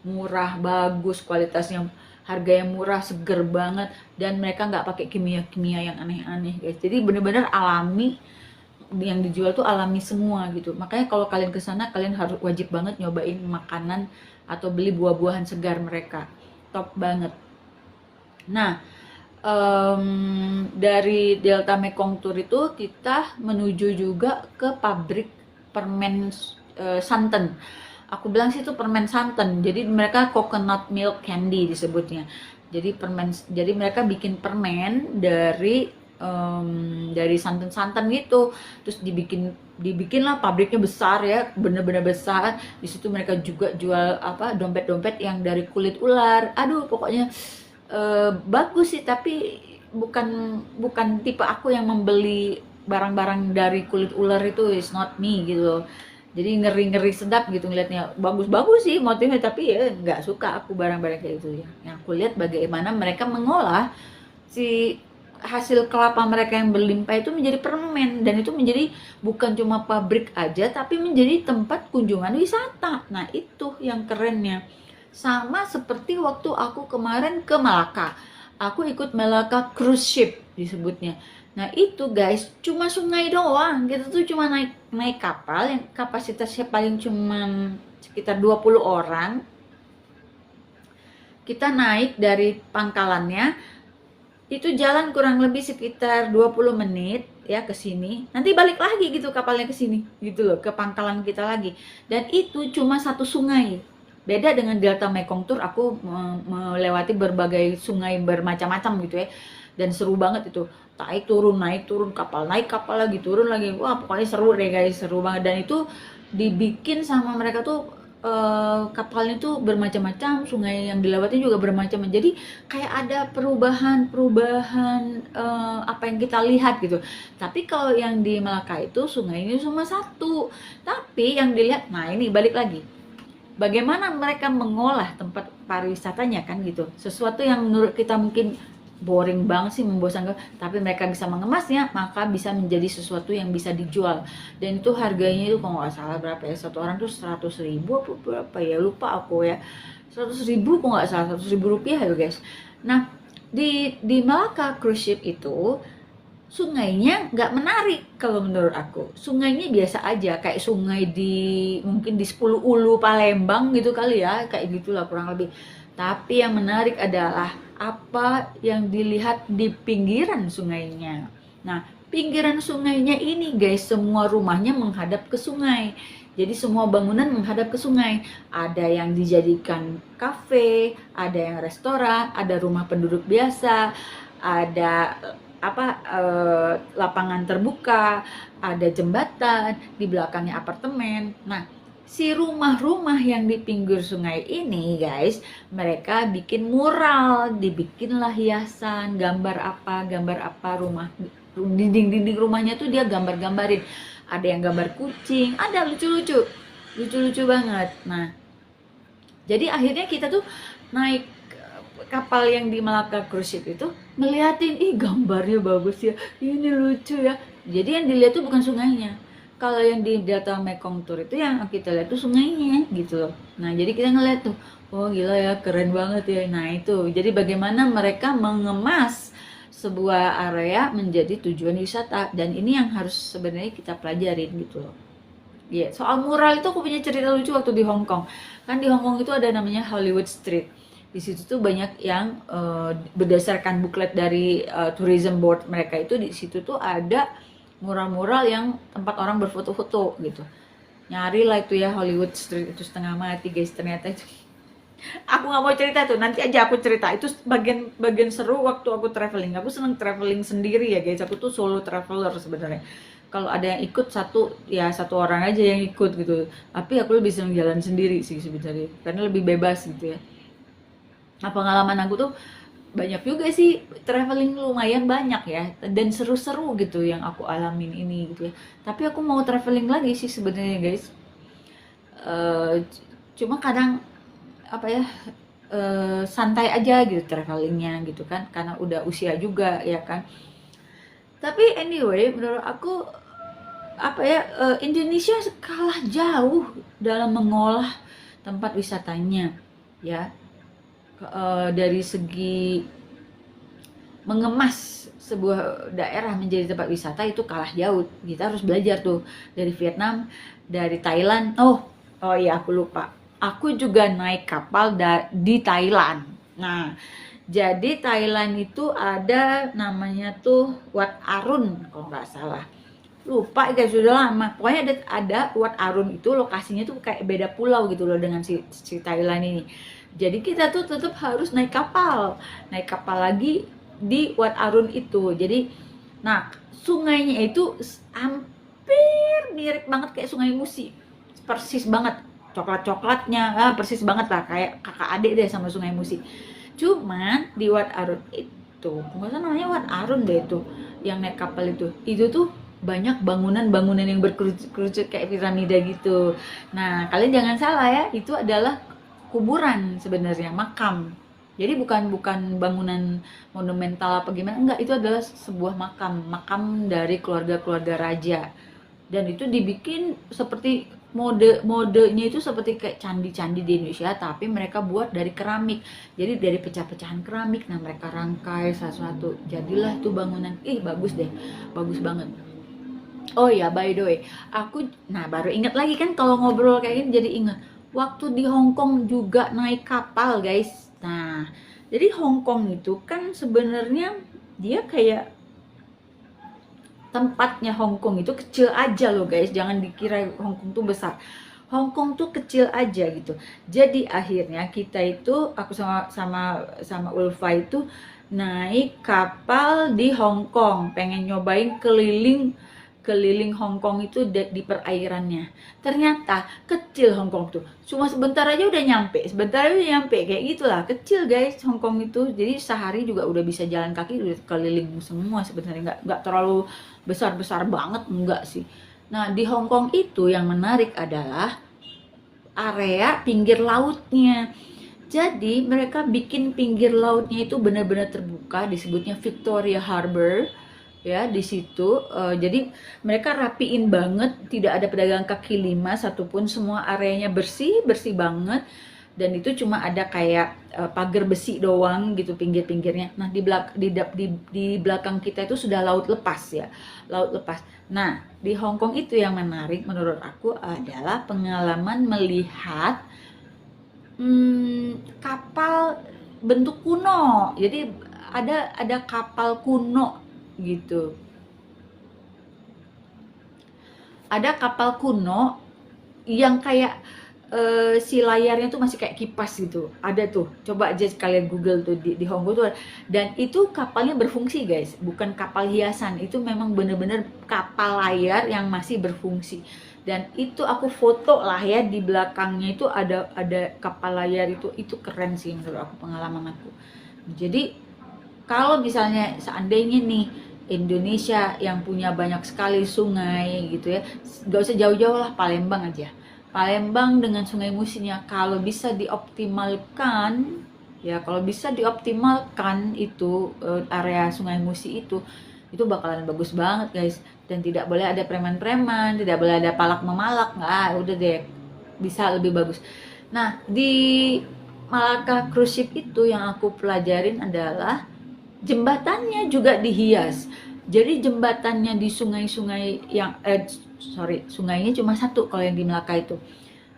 murah, bagus kualitasnya, harganya murah, seger banget, dan mereka nggak pakai kimia-kimia yang aneh-aneh guys. Jadi bener-bener alami, yang dijual tuh alami semua gitu. Makanya kalau kalian ke sana kalian harus wajib banget nyobain makanan atau beli buah-buahan segar mereka. Top banget. Nah, dari Delta Mekong Tour itu kita menuju juga ke pabrik permen santan. Aku bilang sih itu permen santan. Jadi mereka coconut milk candy disebutnya. Jadi mereka bikin permen dari santan-santan gitu. Terus dibikinlah pabriknya besar ya, bener-bener besar. Di situ mereka juga jual apa dompet-dompet yang dari kulit ular. Aduh, pokoknya bagus sih, tapi bukan bukan tipe aku yang membeli barang-barang dari kulit ular, itu is not me gitu loh. Jadi ngeri-ngeri sedap gitu ngeliatnya, bagus-bagus sih motifnya, tapi ya nggak suka aku barang-barang kayak gitu ya. Yang aku lihat bagaimana mereka mengolah si hasil kelapa mereka yang berlimpah itu menjadi permen, dan itu menjadi bukan cuma pabrik aja tapi menjadi tempat kunjungan wisata. Nah itu yang kerennya. Sama seperti waktu aku kemarin ke Malaka, aku ikut Malaka cruise ship disebutnya. Nah itu guys, cuma sungai doang, kita tuh cuma naik kapal yang kapasitasnya paling cuma sekitar 20 orang. Kita naik dari pangkalannya, itu jalan kurang lebih sekitar 20 menit ya ke sini. Nanti balik lagi gitu kapalnya ke sini gitu loh, ke pangkalan kita lagi. Dan itu cuma satu sungai. Beda dengan Delta Mekong Tour, aku melewati berbagai sungai bermacam-macam gitu ya. Dan seru banget itu. Naik turun, kapal naik, kapal lagi, turun lagi. Wah, pokoknya seru deh guys, seru banget. Dan itu dibikin sama mereka tuh kapalnya tuh bermacam-macam, sungai yang dilewati juga bermacam. Jadi kayak ada perubahan apa yang kita lihat gitu. Tapi kalau yang di Melaka itu sungai ini cuma satu. Tapi yang dilihat, nah ini balik lagi, bagaimana mereka mengolah tempat pariwisatanya kan gitu. Sesuatu yang menurut kita mungkin boring banget sih, membosankan, tapi mereka bisa mengemasnya, maka bisa menjadi sesuatu yang bisa dijual. Dan itu harganya itu kalau nggak salah berapa ya, satu orang tuh 100.000 apa berapa ya, lupa aku ya, 100.000 kalau nggak salah, 100.000 rupiah ya guys. Nah di Malaka cruise ship itu sungainya nggak menarik kalau menurut aku. Sungainya biasa aja, kayak sungai mungkin di 10 Ulu Palembang gitu kali ya, kayak gitulah kurang lebih. Tapi yang menarik adalah apa yang dilihat di pinggiran sungainya. Nah, pinggiran sungainya ini guys, semua rumahnya menghadap ke sungai. Jadi semua bangunan menghadap ke sungai. Ada yang dijadikan kafe, ada yang restoran, ada rumah penduduk biasa, ada lapangan terbuka, ada jembatan, di belakangnya apartemen. Nah, si rumah-rumah yang di pinggir sungai ini guys, mereka bikin mural, dibikinlah hiasan, gambar apa rumah, dinding rumahnya tuh dia gambar-gambarin. Ada yang gambar kucing, ada lucu-lucu banget. Nah, jadi akhirnya kita tuh naik kapal yang di Malaka cruise ship itu ngeliatin, ih gambarnya bagus ya, ini lucu ya. Jadi yang dilihat tuh bukan sungainya. Kalau yang di Delta Mekong Tour itu yang kita lihat tuh sungainya gitu loh. Nah jadi kita ngeliat tuh, oh gila ya, keren banget ya. Nah itu, jadi bagaimana mereka mengemas sebuah area menjadi tujuan wisata. Dan ini yang harus sebenarnya kita pelajarin gitu loh. Iya, soal mural itu aku punya cerita lucu waktu di Hong Kong. Kan di Hong Kong itu ada namanya Hollywood Street. Di situ tuh banyak yang berdasarkan buklet dari tourism board mereka itu, di situ tuh ada mural-mural yang tempat orang berfoto-foto gitu. Nyari lah itu ya Hollywood Street itu, setengah mati guys ternyata itu. Aku nggak mau cerita tuh, nanti aja aku cerita. Itu bagian seru waktu aku traveling. Aku seneng traveling sendiri ya guys. Aku tuh solo traveler sebenarnya. Kalau ada yang ikut satu orang aja yang ikut gitu. Tapi aku lebih seneng jalan sendiri sih sebenarnya, karena lebih bebas gitu ya. Nah pengalaman aku tuh banyak juga sih, traveling lumayan banyak ya, dan seru-seru gitu yang aku alamin ini gitu ya. Tapi aku mau traveling lagi sih sebenarnya guys. Cuma kadang santai aja gitu travelingnya gitu kan, karena udah usia juga ya kan. Tapi anyway, menurut aku Indonesia kalah jauh dalam mengolah tempat wisatanya ya. Dari segi mengemas sebuah daerah menjadi tempat wisata itu kalah jauh. Kita harus belajar tuh dari Vietnam, dari Thailand. Oh iya, aku lupa. Aku juga naik kapal di Thailand. Nah, jadi Thailand itu ada namanya tuh Wat Arun kalau nggak salah. Lupa guys, sudah lama. Pokoknya ada Wat Arun itu lokasinya tuh kayak beda pulau gitu loh dengan si Thailand ini. Jadi kita tuh tetap harus naik kapal. Naik kapal lagi di Wat Arun itu. Jadi nah, sungainya itu hampir mirip banget kayak Sungai Musi. Persis banget. Coklat-coklatnya, persis banget lah kayak kakak adik deh sama Sungai Musi. Cuman di Wat Arun itu, nggak usah namanya Wat Arun deh itu, yang naik kapal itu tuh banyak bangunan-bangunan yang berkerucut-kerucut kayak piramida gitu. Nah, kalian jangan salah ya, itu adalah kuburan sebenarnya, makam. Jadi bukan bangunan monumental apa gimana, enggak, itu adalah sebuah makam dari keluarga-keluarga raja. Dan itu dibikin seperti modenya itu seperti kayak candi-candi di Indonesia, tapi mereka buat dari keramik. Jadi dari pecah-pecahan keramik, nah mereka rangkai satu-satu, jadilah tuh bangunan. Bagus deh, bagus banget. Oh ya, by the way, aku baru ingat lagi kan kalau ngobrol kayak gini jadi ingat. Waktu di Hong Kong juga naik kapal, guys. Nah, jadi Hong Kong itu kan sebenarnya dia kayak tempatnya Hong Kong itu kecil aja loh guys, jangan dikira Hong Kong tuh besar. Hong Kong tuh kecil aja gitu. Jadi akhirnya kita itu, aku sama Ulfa itu naik kapal di Hong Kong, pengen nyobain keliling Hong Kong itu di perairannya. Ternyata kecil Hong Kong tuh, cuma sebentar aja udah nyampe, kayak gitulah, kecil guys Hong Kong itu. Jadi sehari juga udah bisa jalan kaki, udah keliling semua sebenarnya, nggak terlalu besar banget, enggak sih. Nah, di Hong Kong itu yang menarik adalah area pinggir lautnya. Jadi mereka bikin pinggir lautnya itu benar-benar terbuka, disebutnya Victoria Harbor ya di situ. Jadi mereka rapiin banget, tidak ada pedagang kaki lima satupun, semua areanya bersih banget. Dan itu cuma ada kayak pagar besi doang gitu pinggir-pinggirnya. Nah, di belakang kita itu sudah laut lepas ya, laut lepas. Nah, di Hong Kong itu yang menarik menurut aku adalah pengalaman melihat kapal bentuk kuno. Jadi ada kapal kuno gitu. Ada kapal kuno yang kayak si layarnya tuh masih kayak kipas gitu. Ada tuh, coba aja kalian Google tuh di Hong Kong tuh. Dan itu kapalnya berfungsi guys, bukan kapal hiasan. Itu memang bener-bener kapal layar yang masih berfungsi. Dan itu aku foto lah ya, di belakangnya itu ada kapal layar itu keren sih menurut aku, pengalaman aku. Jadi kalau misalnya seandainya nih Indonesia yang punya banyak sekali sungai gitu ya, gak usah jauh-jauh lah, Palembang aja. Palembang dengan Sungai Musinya kalau bisa dioptimalkan ya, itu area Sungai Musi itu bakalan bagus banget guys. Dan tidak boleh ada preman-preman, tidak boleh ada palak memalak, nggak, udah deh, bisa lebih bagus. Nah, di Malacca Cruise Ship itu yang aku pelajarin adalah jembatannya juga dihias. Jadi jembatannya di sungai-sungai yang sungainya cuma satu kalau yang di Melaka itu.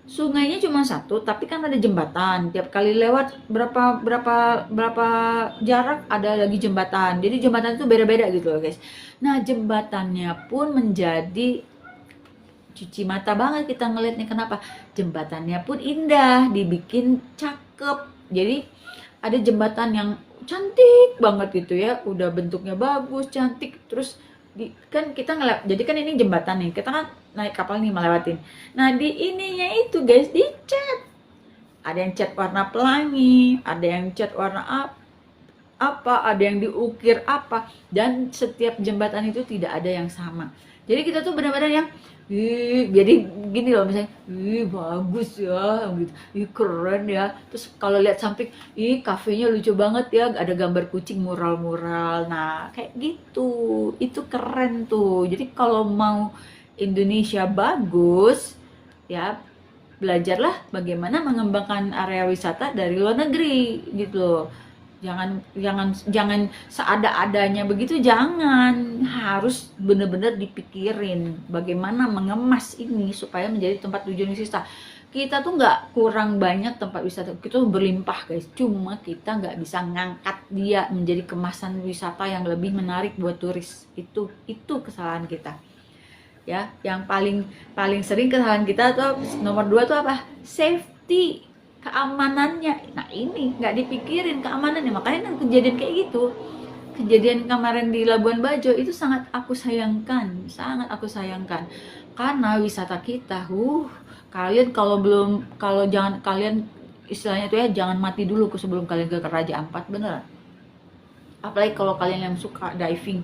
Sungainya cuma satu, tapi kan ada jembatan. Tiap kali lewat berapa jarak ada lagi jembatan. Jadi jembatan itu beda-beda gitu loh guys. Nah, jembatannya pun menjadi cuci mata banget kita ngeliatnya. Kenapa? Jembatannya pun indah, dibikin cakep. Jadi ada jembatan yang cantik banget gitu ya, udah bentuknya bagus, cantik. Terus kan kita jadi kan ini jembatan nih, kita kan naik kapal nih melewatin. Nah, di ininya itu guys dicat, ada yang cat warna pelangi, ada yang cat warna apa, ada yang diukir apa, dan setiap jembatan itu tidak ada yang sama. Jadi kita tuh benar-benar yang jadi gini loh, misalnya bagus ya gitu, keren ya. Terus kalau lihat samping, kafenya lucu banget ya, ada gambar kucing, mural-mural. Nah, kayak gitu, itu keren tuh. Jadi kalau mau Indonesia bagus ya, belajarlah bagaimana mengembangkan area wisata dari luar negeri gitu loh. Jangan seada-adanya begitu, jangan. Harus benar-benar dipikirin bagaimana mengemas ini supaya menjadi tempat tujuan wisata. Kita tuh nggak kurang banyak tempat wisata, kita tuh berlimpah guys, cuma kita nggak bisa ngangkat dia menjadi kemasan wisata yang lebih menarik buat turis. Itu kesalahan kita ya. Yang paling sering kesalahan kita tuh nomor 2 tuh apa? Safety, keamanannya. Nah ini nggak dipikirin keamanannya, makanya kan kejadian kayak gitu. Kejadian kemarin di Labuan Bajo itu sangat aku sayangkan, karena wisata kita, kalian jangan kalian istilahnya tuh ya, jangan mati dulu sebelum kalian ke Raja Ampat, bener. Apalagi kalau kalian yang suka diving,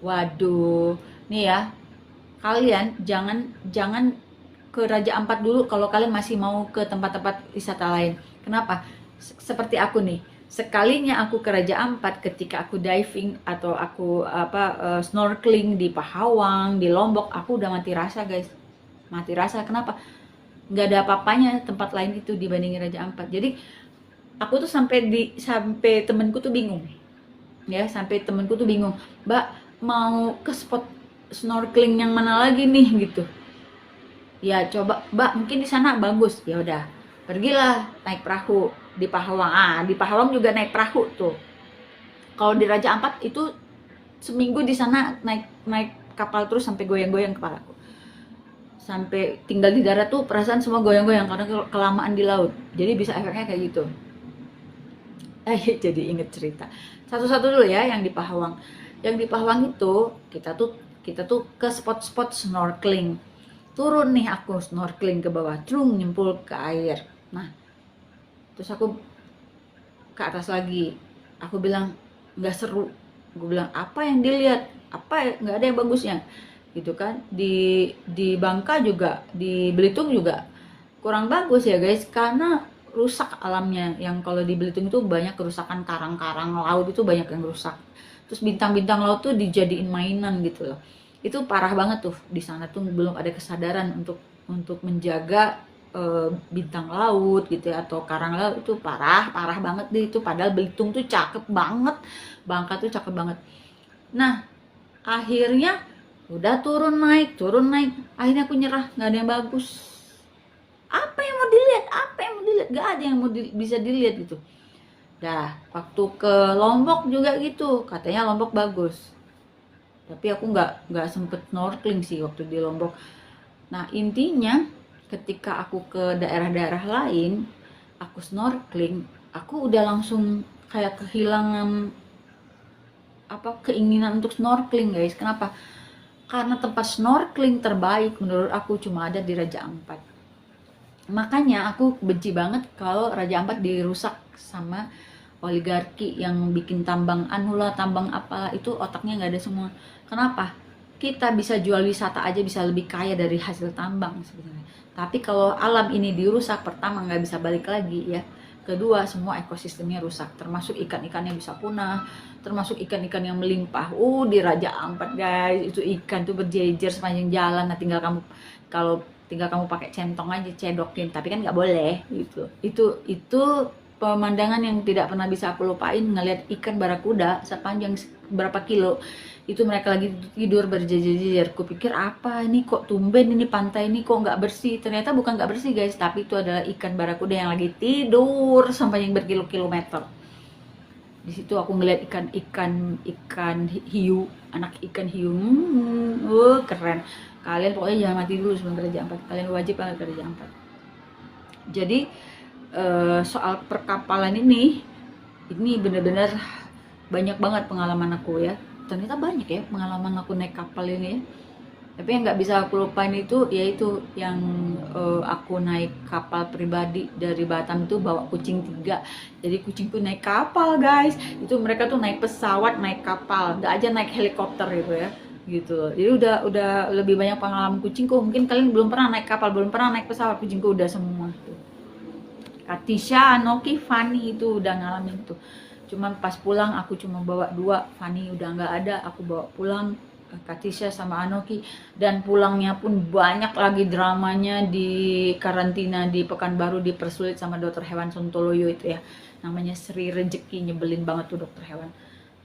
waduh, nih ya, kalian jangan ke Raja Ampat dulu kalau kalian masih mau ke tempat-tempat wisata lain. Kenapa? Seperti aku nih, sekalinya aku ke Raja Ampat ketika aku diving atau aku snorkeling di Pahawang, di Lombok, aku udah mati rasa guys, mati rasa. Kenapa? Nggak ada apa-apanya tempat lain itu dibandingin Raja Ampat. Jadi aku tuh sampai temenku tuh bingung ya, Mbak mau ke spot snorkeling yang mana lagi nih gitu ya, coba Mbak mungkin di sana bagus. Ya udah, pergilah naik perahu di Pahawang. Di Pahawang juga naik perahu tuh. Kalau di Raja Ampat itu seminggu di sana naik kapal terus sampai goyang-goyang kepalaku. Sampai tinggal di darat tuh perasaan semua goyang-goyang karena kelamaan di laut. Jadi bisa efeknya kayak gitu. Jadi inget cerita. Satu-satu dulu ya yang di Pahawang. Yang di Pahawang itu kita tuh ke spot-spot snorkeling. Turun nih aku snorkeling ke bawah, nyempul ke air. Nah, terus aku ke atas lagi. Aku bilang nggak seru. Gue bilang apa yang dilihat? Nggak ada yang bagusnya. Gitu kan. Di Bangka juga, di Belitung juga kurang bagus ya guys, karena rusak alamnya. Yang kalau di Belitung itu banyak kerusakan, karang-karang laut itu banyak yang rusak. Terus bintang-bintang laut tuh dijadiin mainan gitu loh. Itu parah banget tuh. Di sana tuh belum ada kesadaran untuk menjaga bintang laut gitu ya, atau karang laut. Itu parah banget deh itu. Padahal Belitung tuh cakep banget, Bangka tuh cakep banget. Nah akhirnya udah turun naik, akhirnya aku nyerah, nggak ada yang bagus. Apa yang mau dilihat, nggak ada yang bisa dilihat gitu. Dah waktu ke Lombok juga gitu, katanya Lombok bagus, tapi aku nggak sempet snorkeling sih waktu di Lombok. Nah intinya ketika aku ke daerah-daerah lain, aku snorkeling, aku udah langsung kayak kehilangan keinginan untuk snorkeling guys. Kenapa? Karena tempat snorkeling terbaik menurut aku cuma ada di Raja Ampat. Makanya aku benci banget kalau Raja Ampat dirusak sama oligarki yang bikin tambang tambang apalah, itu otaknya nggak ada semua. Kenapa? Kita bisa jual wisata aja bisa lebih kaya dari hasil tambang sebenarnya. Tapi kalau alam ini dirusak, pertama nggak bisa balik lagi ya. Kedua, semua ekosistemnya rusak, termasuk ikan-ikan yang bisa punah, termasuk ikan-ikan yang melimpah. Di Raja Ampat guys, itu ikan tuh berjejer sepanjang jalan. Nah tinggal kamu pakai centong aja cedokin, tapi kan nggak boleh gitu. Itu pemandangan yang tidak pernah bisa aku lupain, ngeliat ikan barakuda sepanjang berapa kilo. Itu mereka lagi tidur berjejer-jejer. Kupikir apa ini, kok tumben ini pantai ini kok nggak bersih. Ternyata bukan nggak bersih guys, tapi itu adalah ikan barakuda yang lagi tidur sampai yang berkilo-kilometer. Di situ aku ngeliat ikan hiu, anak ikan hiu. Keren. Kalian pokoknya jangan mati dulu sebelum ke Raja Ampat. Kalian wajib banget ke Raja Ampat. Jadi soal perkapalan ini bener-bener banyak banget pengalaman aku ya. Ternyata banyak ya pengalaman aku naik kapal ini ya. Tapi yang nggak bisa aku lupain itu yaitu yang aku naik kapal pribadi dari Batam itu bawa kucing 3. Jadi kucingku naik kapal guys. Itu mereka tuh naik pesawat, naik kapal, nggak aja naik helikopter gitu ya. Gitu. Jadi udah lebih banyak pengalaman kucingku. Mungkin kalian belum pernah naik kapal, belum pernah naik pesawat, kucingku udah semua tuh. Katisha, Noki, Fanny itu udah ngalamin tuh. Cuman pas pulang aku cuma bawa 2, Fanny udah nggak ada, aku bawa pulang. Katisha sama Anoki, dan pulangnya pun banyak lagi dramanya di karantina di Pekanbaru, dipersulit sama dokter hewan Sontoloyo itu ya, namanya Sri Rejeki. Nyebelin banget tuh dokter hewan,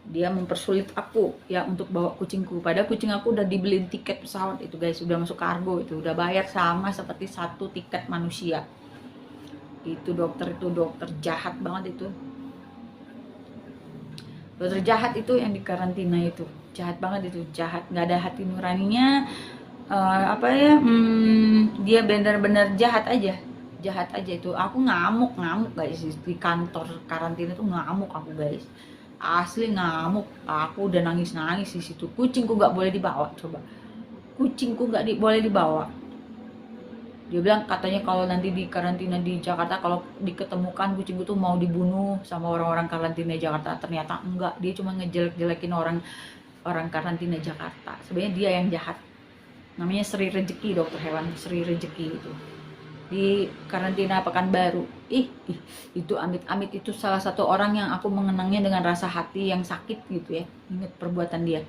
dia mempersulit aku ya untuk bawa kucingku, padahal kucing aku udah dibeliin tiket pesawat itu guys, udah masuk kargo, itu udah bayar sama seperti satu tiket manusia. Itu dokter jahat banget itu, dokter jahat itu yang di karantina itu, jahat banget itu, jahat, nggak ada hati nuraninya. Apa ya, dia benar-benar jahat aja itu. Aku ngamuk guys di kantor karantina tuh, ngamuk aku guys, asli ngamuk. Aku udah nangis di situ. Kucingku nggak boleh dibawa, coba kucingku nggak boleh dibawa. Dia bilang katanya kalau nanti di karantina di Jakarta, kalau diketemukan kucingku tuh mau dibunuh sama orang-orang karantina Jakarta. Ternyata enggak, dia cuma ngejelek-jelekin orang karantina Jakarta. Sebenarnya dia yang jahat. Namanya Sri Rejeki, dokter hewan Sri Rejeki itu. Di karantina Pekanbaru. Itu amit-amit itu salah satu orang yang aku mengenangnya dengan rasa hati yang sakit gitu ya. Ingat perbuatan dia.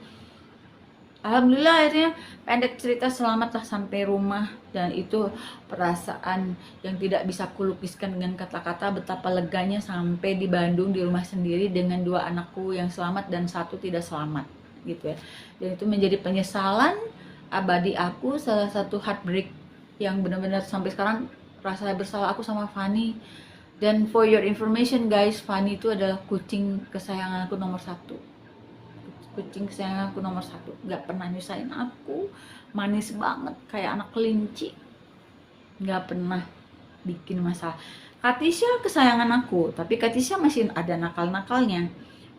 Alhamdulillah akhirnya pendek cerita selamatlah sampai rumah, dan itu perasaan yang tidak bisa kulukiskan dengan kata-kata betapa leganya sampai di Bandung di rumah sendiri dengan 2 anakku yang selamat dan 1 tidak selamat gitu ya. Dan itu menjadi penyesalan abadi aku, salah satu heartbreak yang benar-benar sampai sekarang rasa bersalah aku sama Fanny. Dan for your information guys, Fanny itu adalah kucing kesayangan aku nomor 1. Kucing kesayangan aku nomor 1, nggak pernah nyusahin aku, manis banget kayak anak kelinci, nggak pernah bikin masalah. Katisha kesayangan aku, tapi Katisha masih ada nakal-nakalnya,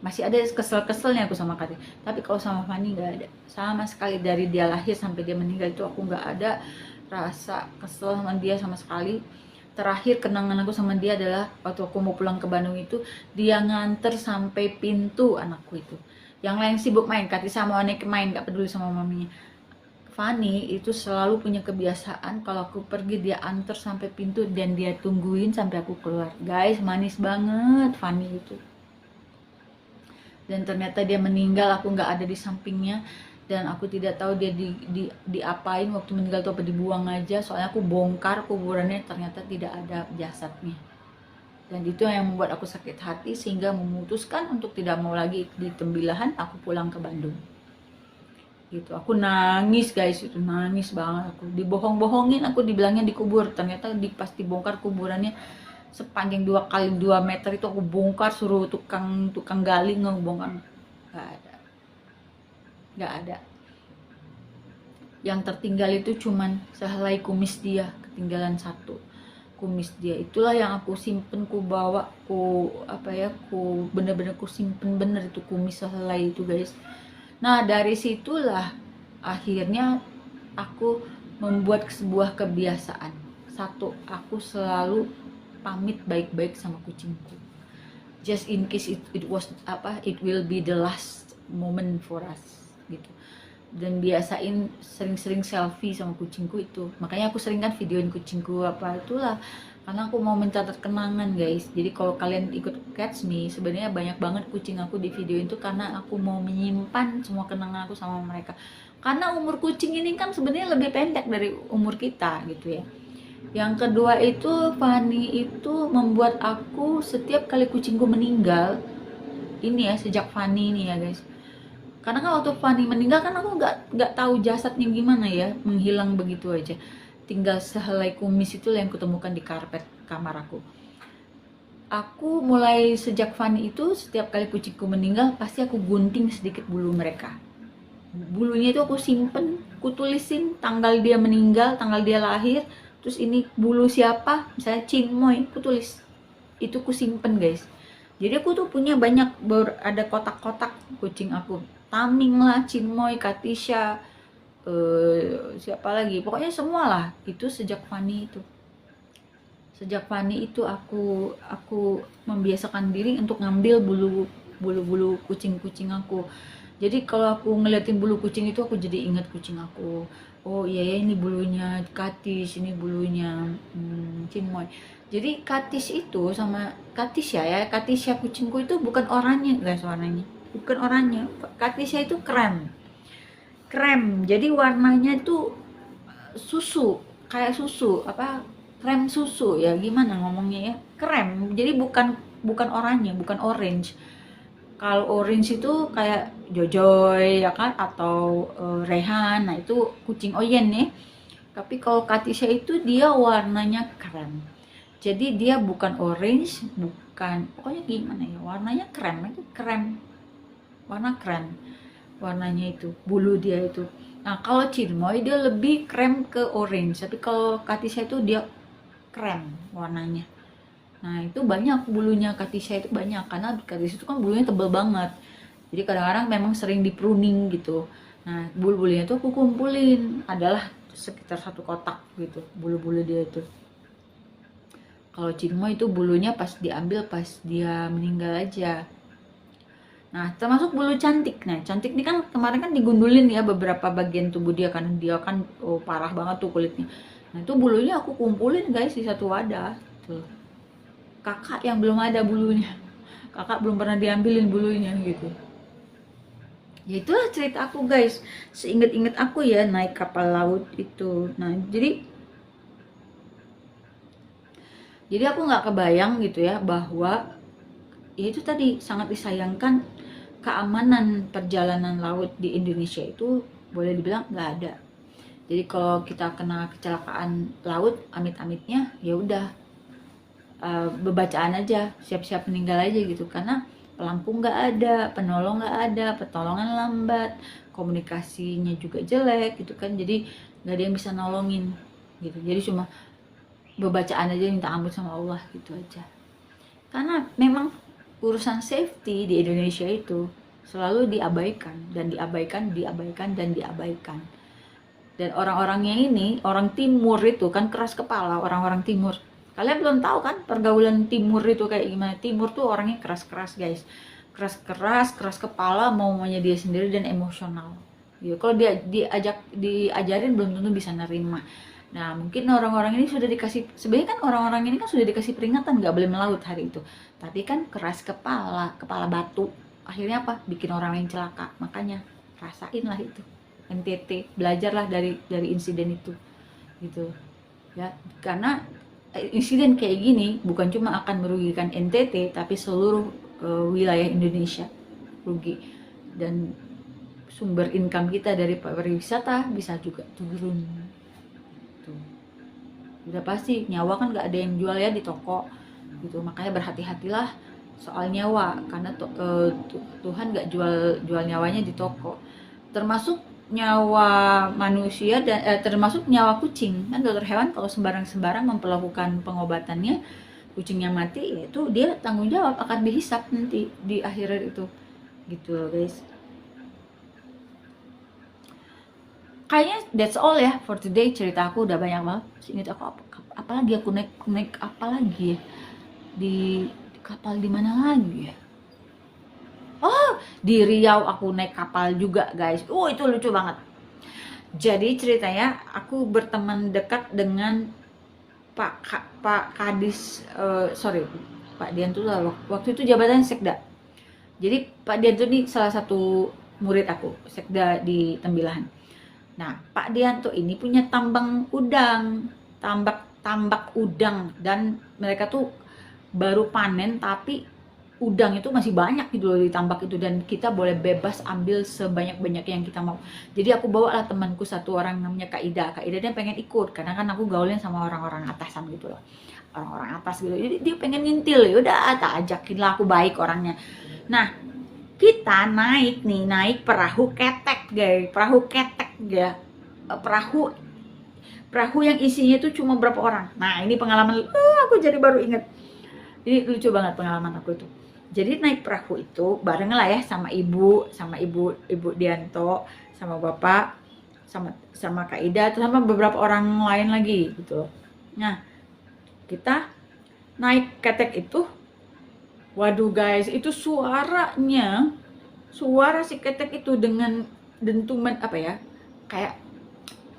masih ada kesel-keselnya aku sama Katisha. Tapi kalau sama Fanny nggak ada sama sekali. Dari dia lahir sampai dia meninggal itu aku nggak ada rasa kesel sama dia sama sekali. Terakhir kenangan aku sama dia adalah waktu aku mau pulang ke Bandung itu, dia nganter sampai pintu anakku itu. Yang lain sibuk main, Katisha mau naik main, gak peduli sama maminya. Fanny itu selalu punya kebiasaan kalau aku pergi dia antar sampai pintu dan dia tungguin sampai aku keluar. Guys, manis banget Fanny itu. Dan ternyata dia meninggal, aku nggak ada di sampingnya, dan aku tidak tahu dia diapain waktu meninggal atau apa, dibuang aja. Soalnya aku bongkar kuburannya, ternyata tidak ada jasadnya. Dan itu yang membuat aku sakit hati sehingga memutuskan untuk tidak mau lagi di Tembilahan, aku pulang ke Bandung. Gitu, aku nangis guys, itu nangis banget aku. Dibohong-bohongin, aku dibilangnya dikubur, ternyata pas dibongkar kuburannya sepanjang 2 kali 2 meter itu aku bongkar, suruh tukang gali ngebongkar. Nggak ada. Yang tertinggal itu cuman sehelai kumis dia, ketinggalan 1 kumis dia. Itulah yang aku simpen, ku bawa, ku bener-bener ku simpen bener itu kumis sehelai itu guys. Nah dari situlah akhirnya aku membuat sebuah kebiasaan. 1, aku selalu pamit baik-baik sama kucingku, just in case it will be the last moment for us gitu. Dan biasain sering-sering selfie sama kucingku itu, makanya aku sering kan videoin kucingku itulah, karena aku mau mencatat kenangan guys. Jadi kalau kalian ikut Catch Me, sebenarnya banyak banget kucing aku di videoin itu karena aku mau menyimpan semua kenangan aku sama mereka. Karena umur kucing ini kan sebenarnya lebih pendek dari umur kita gitu ya. Yang kedua itu, Fanny itu membuat aku setiap kali kucingku meninggal, ini ya sejak Fanny ini ya guys, karena kan waktu Fanny meninggal kan aku nggak tahu jasadnya gimana ya, menghilang begitu aja, tinggal sehelai kumis itu yang kutemukan di karpet kamar aku. Aku mulai sejak Fanny itu, setiap kali kucingku meninggal pasti aku gunting sedikit bulu mereka. Bulunya itu aku simpen, ku tulisin tanggal dia meninggal, tanggal dia lahir, terus ini bulu siapa, misalnya Chinmoy, ku tulis, itu ku simpen guys. Jadi aku tuh punya banyak, ada kotak-kotak kucing aku, Taming lah, Chinmoy, Katisha, siapa lagi, pokoknya semua lah. Itu sejak Fanny itu aku membiasakan diri untuk ngambil bulu kucing aku. Jadi kalau aku ngeliatin bulu kucing itu, aku jadi ingat kucing aku. Oh iya ya, ini bulunya Katis, ini bulunya Chinmoy. Jadi Katis itu sama Katisha kucingku itu bukan orangnya guys, warnanya bukan orangnya. Katisha itu keren. krem. Jadi warnanya itu susu, kayak susu, apa, krem susu ya, gimana ngomongnya ya, krem. Jadi bukan bukan oranye, bukan orange. Kalau orange itu kayak Jojoy ya kan, atau Rehan, nah itu kucing Oyen ya. Tapi kalau Katisha itu dia warnanya krem. Jadi dia bukan orange, bukan, pokoknya gimana ya, warnanya krem, itu krem, warna krem warnanya itu, bulu dia itu. Nah kalau Chinmoy dia lebih krem ke orange, tapi kalau Katisha itu dia krem warnanya. Nah itu banyak bulunya Katisha itu, banyak karena Katisha itu kan bulunya tebal banget. Jadi kadang-kadang memang sering di pruning gitu. Nah bulu-bulunya itu aku kumpulin, adalah sekitar 1 kotak gitu bulu-bulu dia itu. Kalau Chinmoy itu bulunya pas diambil pas dia meninggal aja. Nah, termasuk bulu cantik. Nah, cantik ini kan kemarin kan digundulin ya beberapa bagian tubuh dia, kan dia kan parah banget tuh kulitnya. Nah, itu bulunya aku kumpulin guys di satu wadah. Tuh. Kakak yang belum ada bulunya. Kakak belum pernah diambilin bulunya gitu. Ya itulah cerita aku guys. Seinget-inget aku ya naik kapal laut itu. Nah, jadi aku nggak kebayang gitu ya bahwa ya itu tadi sangat disayangkan, keamanan perjalanan laut di Indonesia itu boleh dibilang nggak ada. Jadi kalau kita kena kecelakaan laut, amit-amitnya ya udah, bebacaan aja, siap-siap meninggal aja gitu, karena pelampung nggak ada, penolong nggak ada, pertolongan lambat, komunikasinya juga jelek gitu kan, jadi nggak ada yang bisa nolongin gitu. Jadi cuma bebacaan aja, minta ampun sama Allah gitu aja. Karena memang urusan safety di Indonesia itu selalu diabaikan dan diabaikan, diabaikan dan diabaikan. Dan orang-orangnya ini, orang timur itu kan keras kepala, orang-orang timur. Kalian belum tahu kan pergaulan timur itu kayak gimana? Timur tuh orangnya keras-keras, guys. Keras-keras, keras kepala, maunya dia sendiri dan emosional. Ya, kalau dia diajarin belum tentu bisa nerima. Nah, mungkin orang-orang ini sudah dikasih, sebenarnya kan orang-orang ini kan sudah dikasih peringatan nggak boleh melaut hari itu. Tapi kan keras kepala, kepala batu. Akhirnya apa? Bikin orang lain celaka. Makanya rasain lah itu. NTT, belajarlah dari insiden itu. Gitu. Ya, karena insiden kayak gini bukan cuma akan merugikan NTT, tapi seluruh wilayah Indonesia rugi. Dan sumber income kita dari pariwisata bisa juga turun. Udah pasti nyawa kan nggak ada yang jual ya di toko gitu, makanya berhati-hatilah soal nyawa, karena Tuhan nggak jual nyawanya di toko, termasuk nyawa manusia dan termasuk nyawa kucing. Kan dokter hewan kalau sembarang memperlakukan pengobatannya, kucingnya mati, itu dia tanggung jawab, akan dihisap nanti di akhirat itu gitu loh guys. Kayaknya that's all ya for today. Cerita aku udah banyak banget. Ingat aku apalagi aku naik apa lagi ya, di kapal di mana lagi ya, oh di Riau aku naik kapal juga guys. Itu lucu banget. Jadi ceritanya aku berteman dekat dengan Pak Kadis, sorry Pak Dian tuh waktu itu jabatan Sekda. Jadi Pak Dian tuh nih salah satu murid aku Sekda di Tembilahan. Nah, Pak Dianto ini punya tambang udang, tambak udang, dan mereka tuh baru panen tapi udang itu masih banyak gitu loh di tambak itu, dan kita boleh bebas ambil sebanyak-banyak yang kita mau. Jadi aku bawa lah temanku satu orang namanya Kak Ida. Kak Ida dia pengen ikut karena kan aku gaulnya sama orang-orang atasan gitu loh. Orang-orang atas gitu. Jadi dia pengen ngintil, ya udah tak ajakin lah, aku baik orangnya. Nah, kita naik perahu ketek guys, perahu yang isinya itu cuma berapa orang. Nah ini pengalaman, aku jadi baru inget, ini lucu banget pengalaman aku itu. Jadi naik perahu itu bareng lah ya sama ibu Dianto, sama bapak, sama Kak Ida, terus sama beberapa orang lain lagi gitu. Nah kita naik ketek itu, waduh guys, itu suara si ketek itu dengan dentuman apa ya, kayak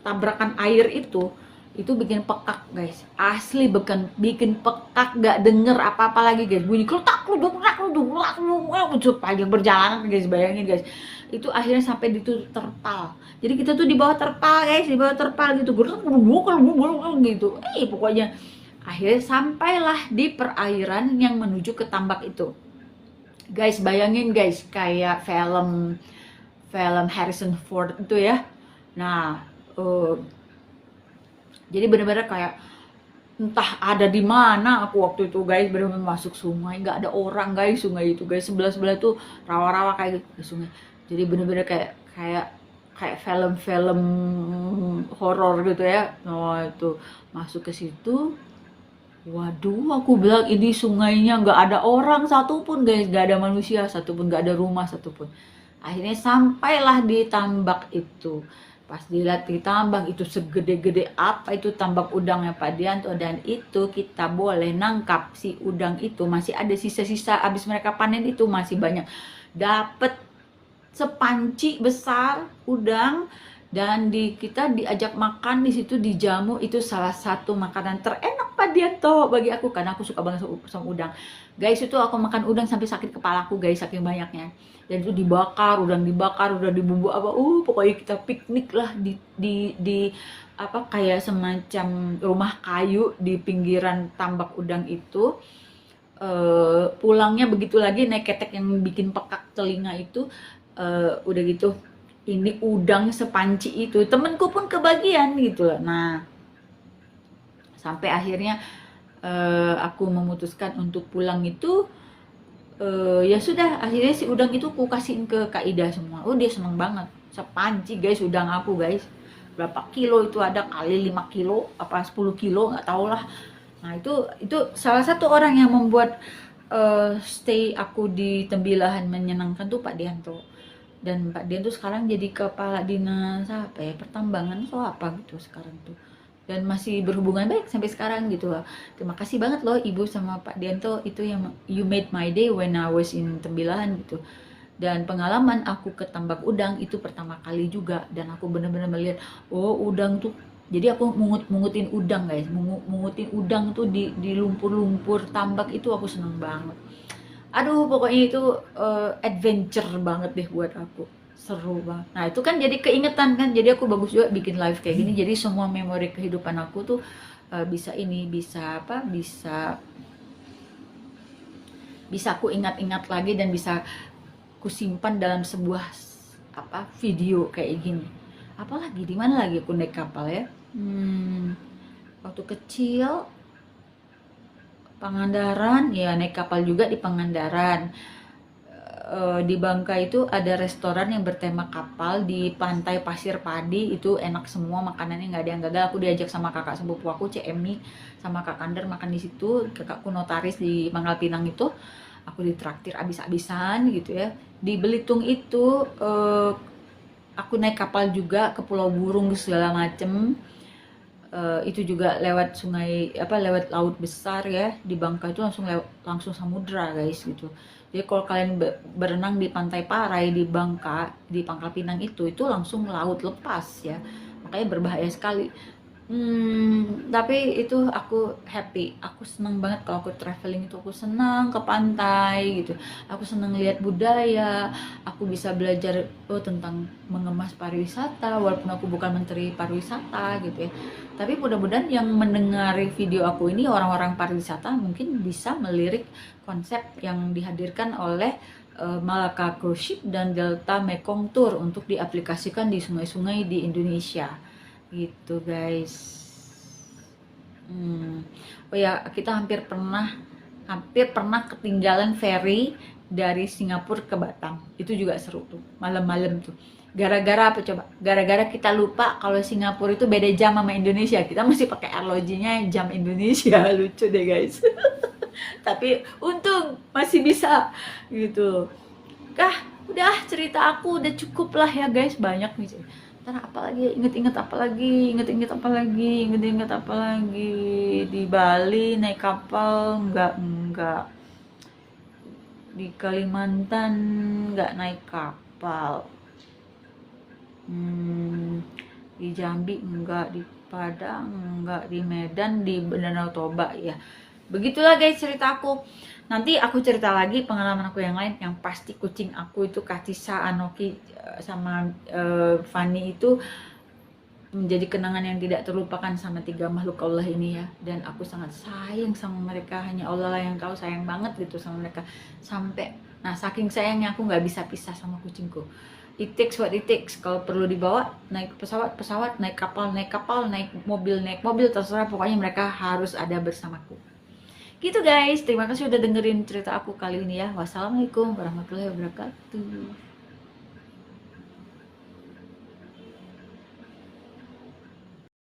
tabrakan air itu itu bikin pekak guys, asli bikin pekak, gak denger apa-apa lagi guys, bunyi kletak kluduk panjang perjalanan guys, bayangin guys. Itu akhirnya sampai di terpal, jadi kita tuh di bawah terpal guys, di bawah terpal gitu, gitu. Pokoknya akhirnya sampailah di perairan yang menuju ke tambak itu guys. Bayangin guys, kayak film Harrison Ford itu ya. Nah, jadi benar-benar kayak entah ada di mana aku waktu itu guys, benar-benar masuk sungai, nggak ada orang guys, sungai itu guys, sebelah tuh rawa-rawa kayak gitu sungai. Jadi benar-benar kayak film-film horor gitu ya. Nah itu masuk ke situ, waduh, aku bilang ini sungainya nggak ada orang satupun guys, nggak ada manusia satupun, nggak ada rumah satupun. Akhirnya sampailah di tambak itu. Pas dilihat di tambak itu segede-gede apa itu tambak udangnya Pak Dianto, dan itu kita boleh nangkap si udang itu, masih ada sisa-sisa abis mereka panen itu, masih banyak. Dapet sepanci besar udang, dan kita diajak makan di situ, dijamu. Itu salah satu makanan terenak Pak Dianto bagi aku, karena aku suka banget sama udang guys. Itu aku makan udang sampai sakit kepalaku guys, saking banyaknya. Dan itu dibakar, udang dibakar, udah dibumbu apa, pokoknya kita piknik lah di apa, kayak semacam rumah kayu di pinggiran tambak udang itu. Pulangnya begitu lagi naik ketek yang bikin pekak telinga itu. Udah gitu, ini udang sepanci itu temenku pun kebagian gitu. Nah, sampai akhirnya aku memutuskan untuk pulang itu. Ya sudah, akhirnya si udang itu ku kasihin ke Kak Ida semua. Dia seneng banget, sepanci guys udang aku guys, berapa kilo itu, ada kali 5 kilo apa 10 kilo nggak tau lah. Nah itu salah satu orang yang membuat stay aku di Tembilahan menyenangkan tuh Pak Dianto. Dan Pak Dianto sekarang jadi kepala dinas apa ya, pertambangan atau apa gitu sekarang tuh, dan masih berhubungan baik sampai sekarang gitu loh. Terima kasih banget loh Ibu sama Pak Dianto, itu yang you made my day when I was in Tembilahan gitu. Dan pengalaman aku ke tambak udang itu pertama kali juga, dan aku benar-benar melihat udang tuh. Jadi aku mungutin udang guys, mungutin udang tuh di lumpur-lumpur tambak itu, aku seneng banget. Aduh, pokoknya itu adventure banget deh buat aku, seru banget. Nah itu kan jadi keingetan kan, jadi aku bagus juga bikin live kayak gini, jadi semua memori kehidupan aku tuh bisa aku ingat-ingat lagi, dan bisa aku simpan dalam sebuah video kayak gini. Apalagi di mana lagi aku naik kapal ya, waktu kecil Pangandaran ya, naik kapal juga di Pangandaran. Di Bangka itu ada restoran yang bertema kapal di pantai Pasir Padi, itu enak semua makanannya, nggak ada yang gagal. Aku diajak sama kakak sepupu aku CMI sama Kak Kander makan di situ, kakakku notaris di Manggal Pinang itu. Aku ditraktir abis-abisan gitu ya. Di Belitung itu aku naik kapal juga ke Pulau Burung segala macem. Itu juga lewat sungai lewat laut besar ya. Di Bangka itu langsung samudra guys gitu. Jadi kalau kalian berenang di Pantai Parai di Bangka, di Pangkal Pinang itu langsung laut lepas ya, makanya berbahaya sekali. Tapi itu aku happy, aku senang banget kalau aku traveling itu, aku senang ke pantai gitu, aku senang lihat budaya, aku bisa belajar tentang mengemas pariwisata, walaupun aku bukan menteri pariwisata gitu ya. Tapi mudah-mudahan yang mendengar video aku ini orang-orang pariwisata mungkin bisa melirik konsep yang dihadirkan oleh Malaka Cruise Ship dan Delta Mekong Tour untuk diaplikasikan di sungai-sungai di Indonesia gitu guys. Oh ya, kita hampir pernah ketinggalan ferry dari Singapura ke Batam. Itu juga seru tuh, malam-malam tuh. Gara-gara apa coba? Gara-gara kita lupa kalau Singapura itu beda jam sama Indonesia. Kita masih pakai Airloginya jam Indonesia. Lucu deh guys. Tapi untung masih bisa gitu. Udah cerita aku udah cukup lah ya guys, banyak nih. Ntar inget-inget apa lagi di Bali naik kapal, enggak di Kalimantan enggak naik kapal, di Jambi enggak, di Padang, enggak, di Medan, di Danau Toba ya. Begitulah guys cerita aku. Nanti aku cerita lagi pengalaman aku yang lain, yang pasti kucing aku itu Katisa, Anoki sama Fanny itu menjadi kenangan yang tidak terlupakan sama 3 makhluk Allah ini ya. Dan aku sangat sayang sama mereka, hanya Allah lah yang tahu, sayang banget gitu sama mereka. Sampai, nah saking sayangnya aku nggak bisa pisah sama kucingku. It takes what it takes. Kalau perlu dibawa, naik pesawat, naik kapal, naik mobil, terserah. Pokoknya mereka harus ada bersamaku. Gitu guys, terima kasih udah dengerin cerita aku kali ini ya. Wassalamualaikum warahmatullahi wabarakatuh.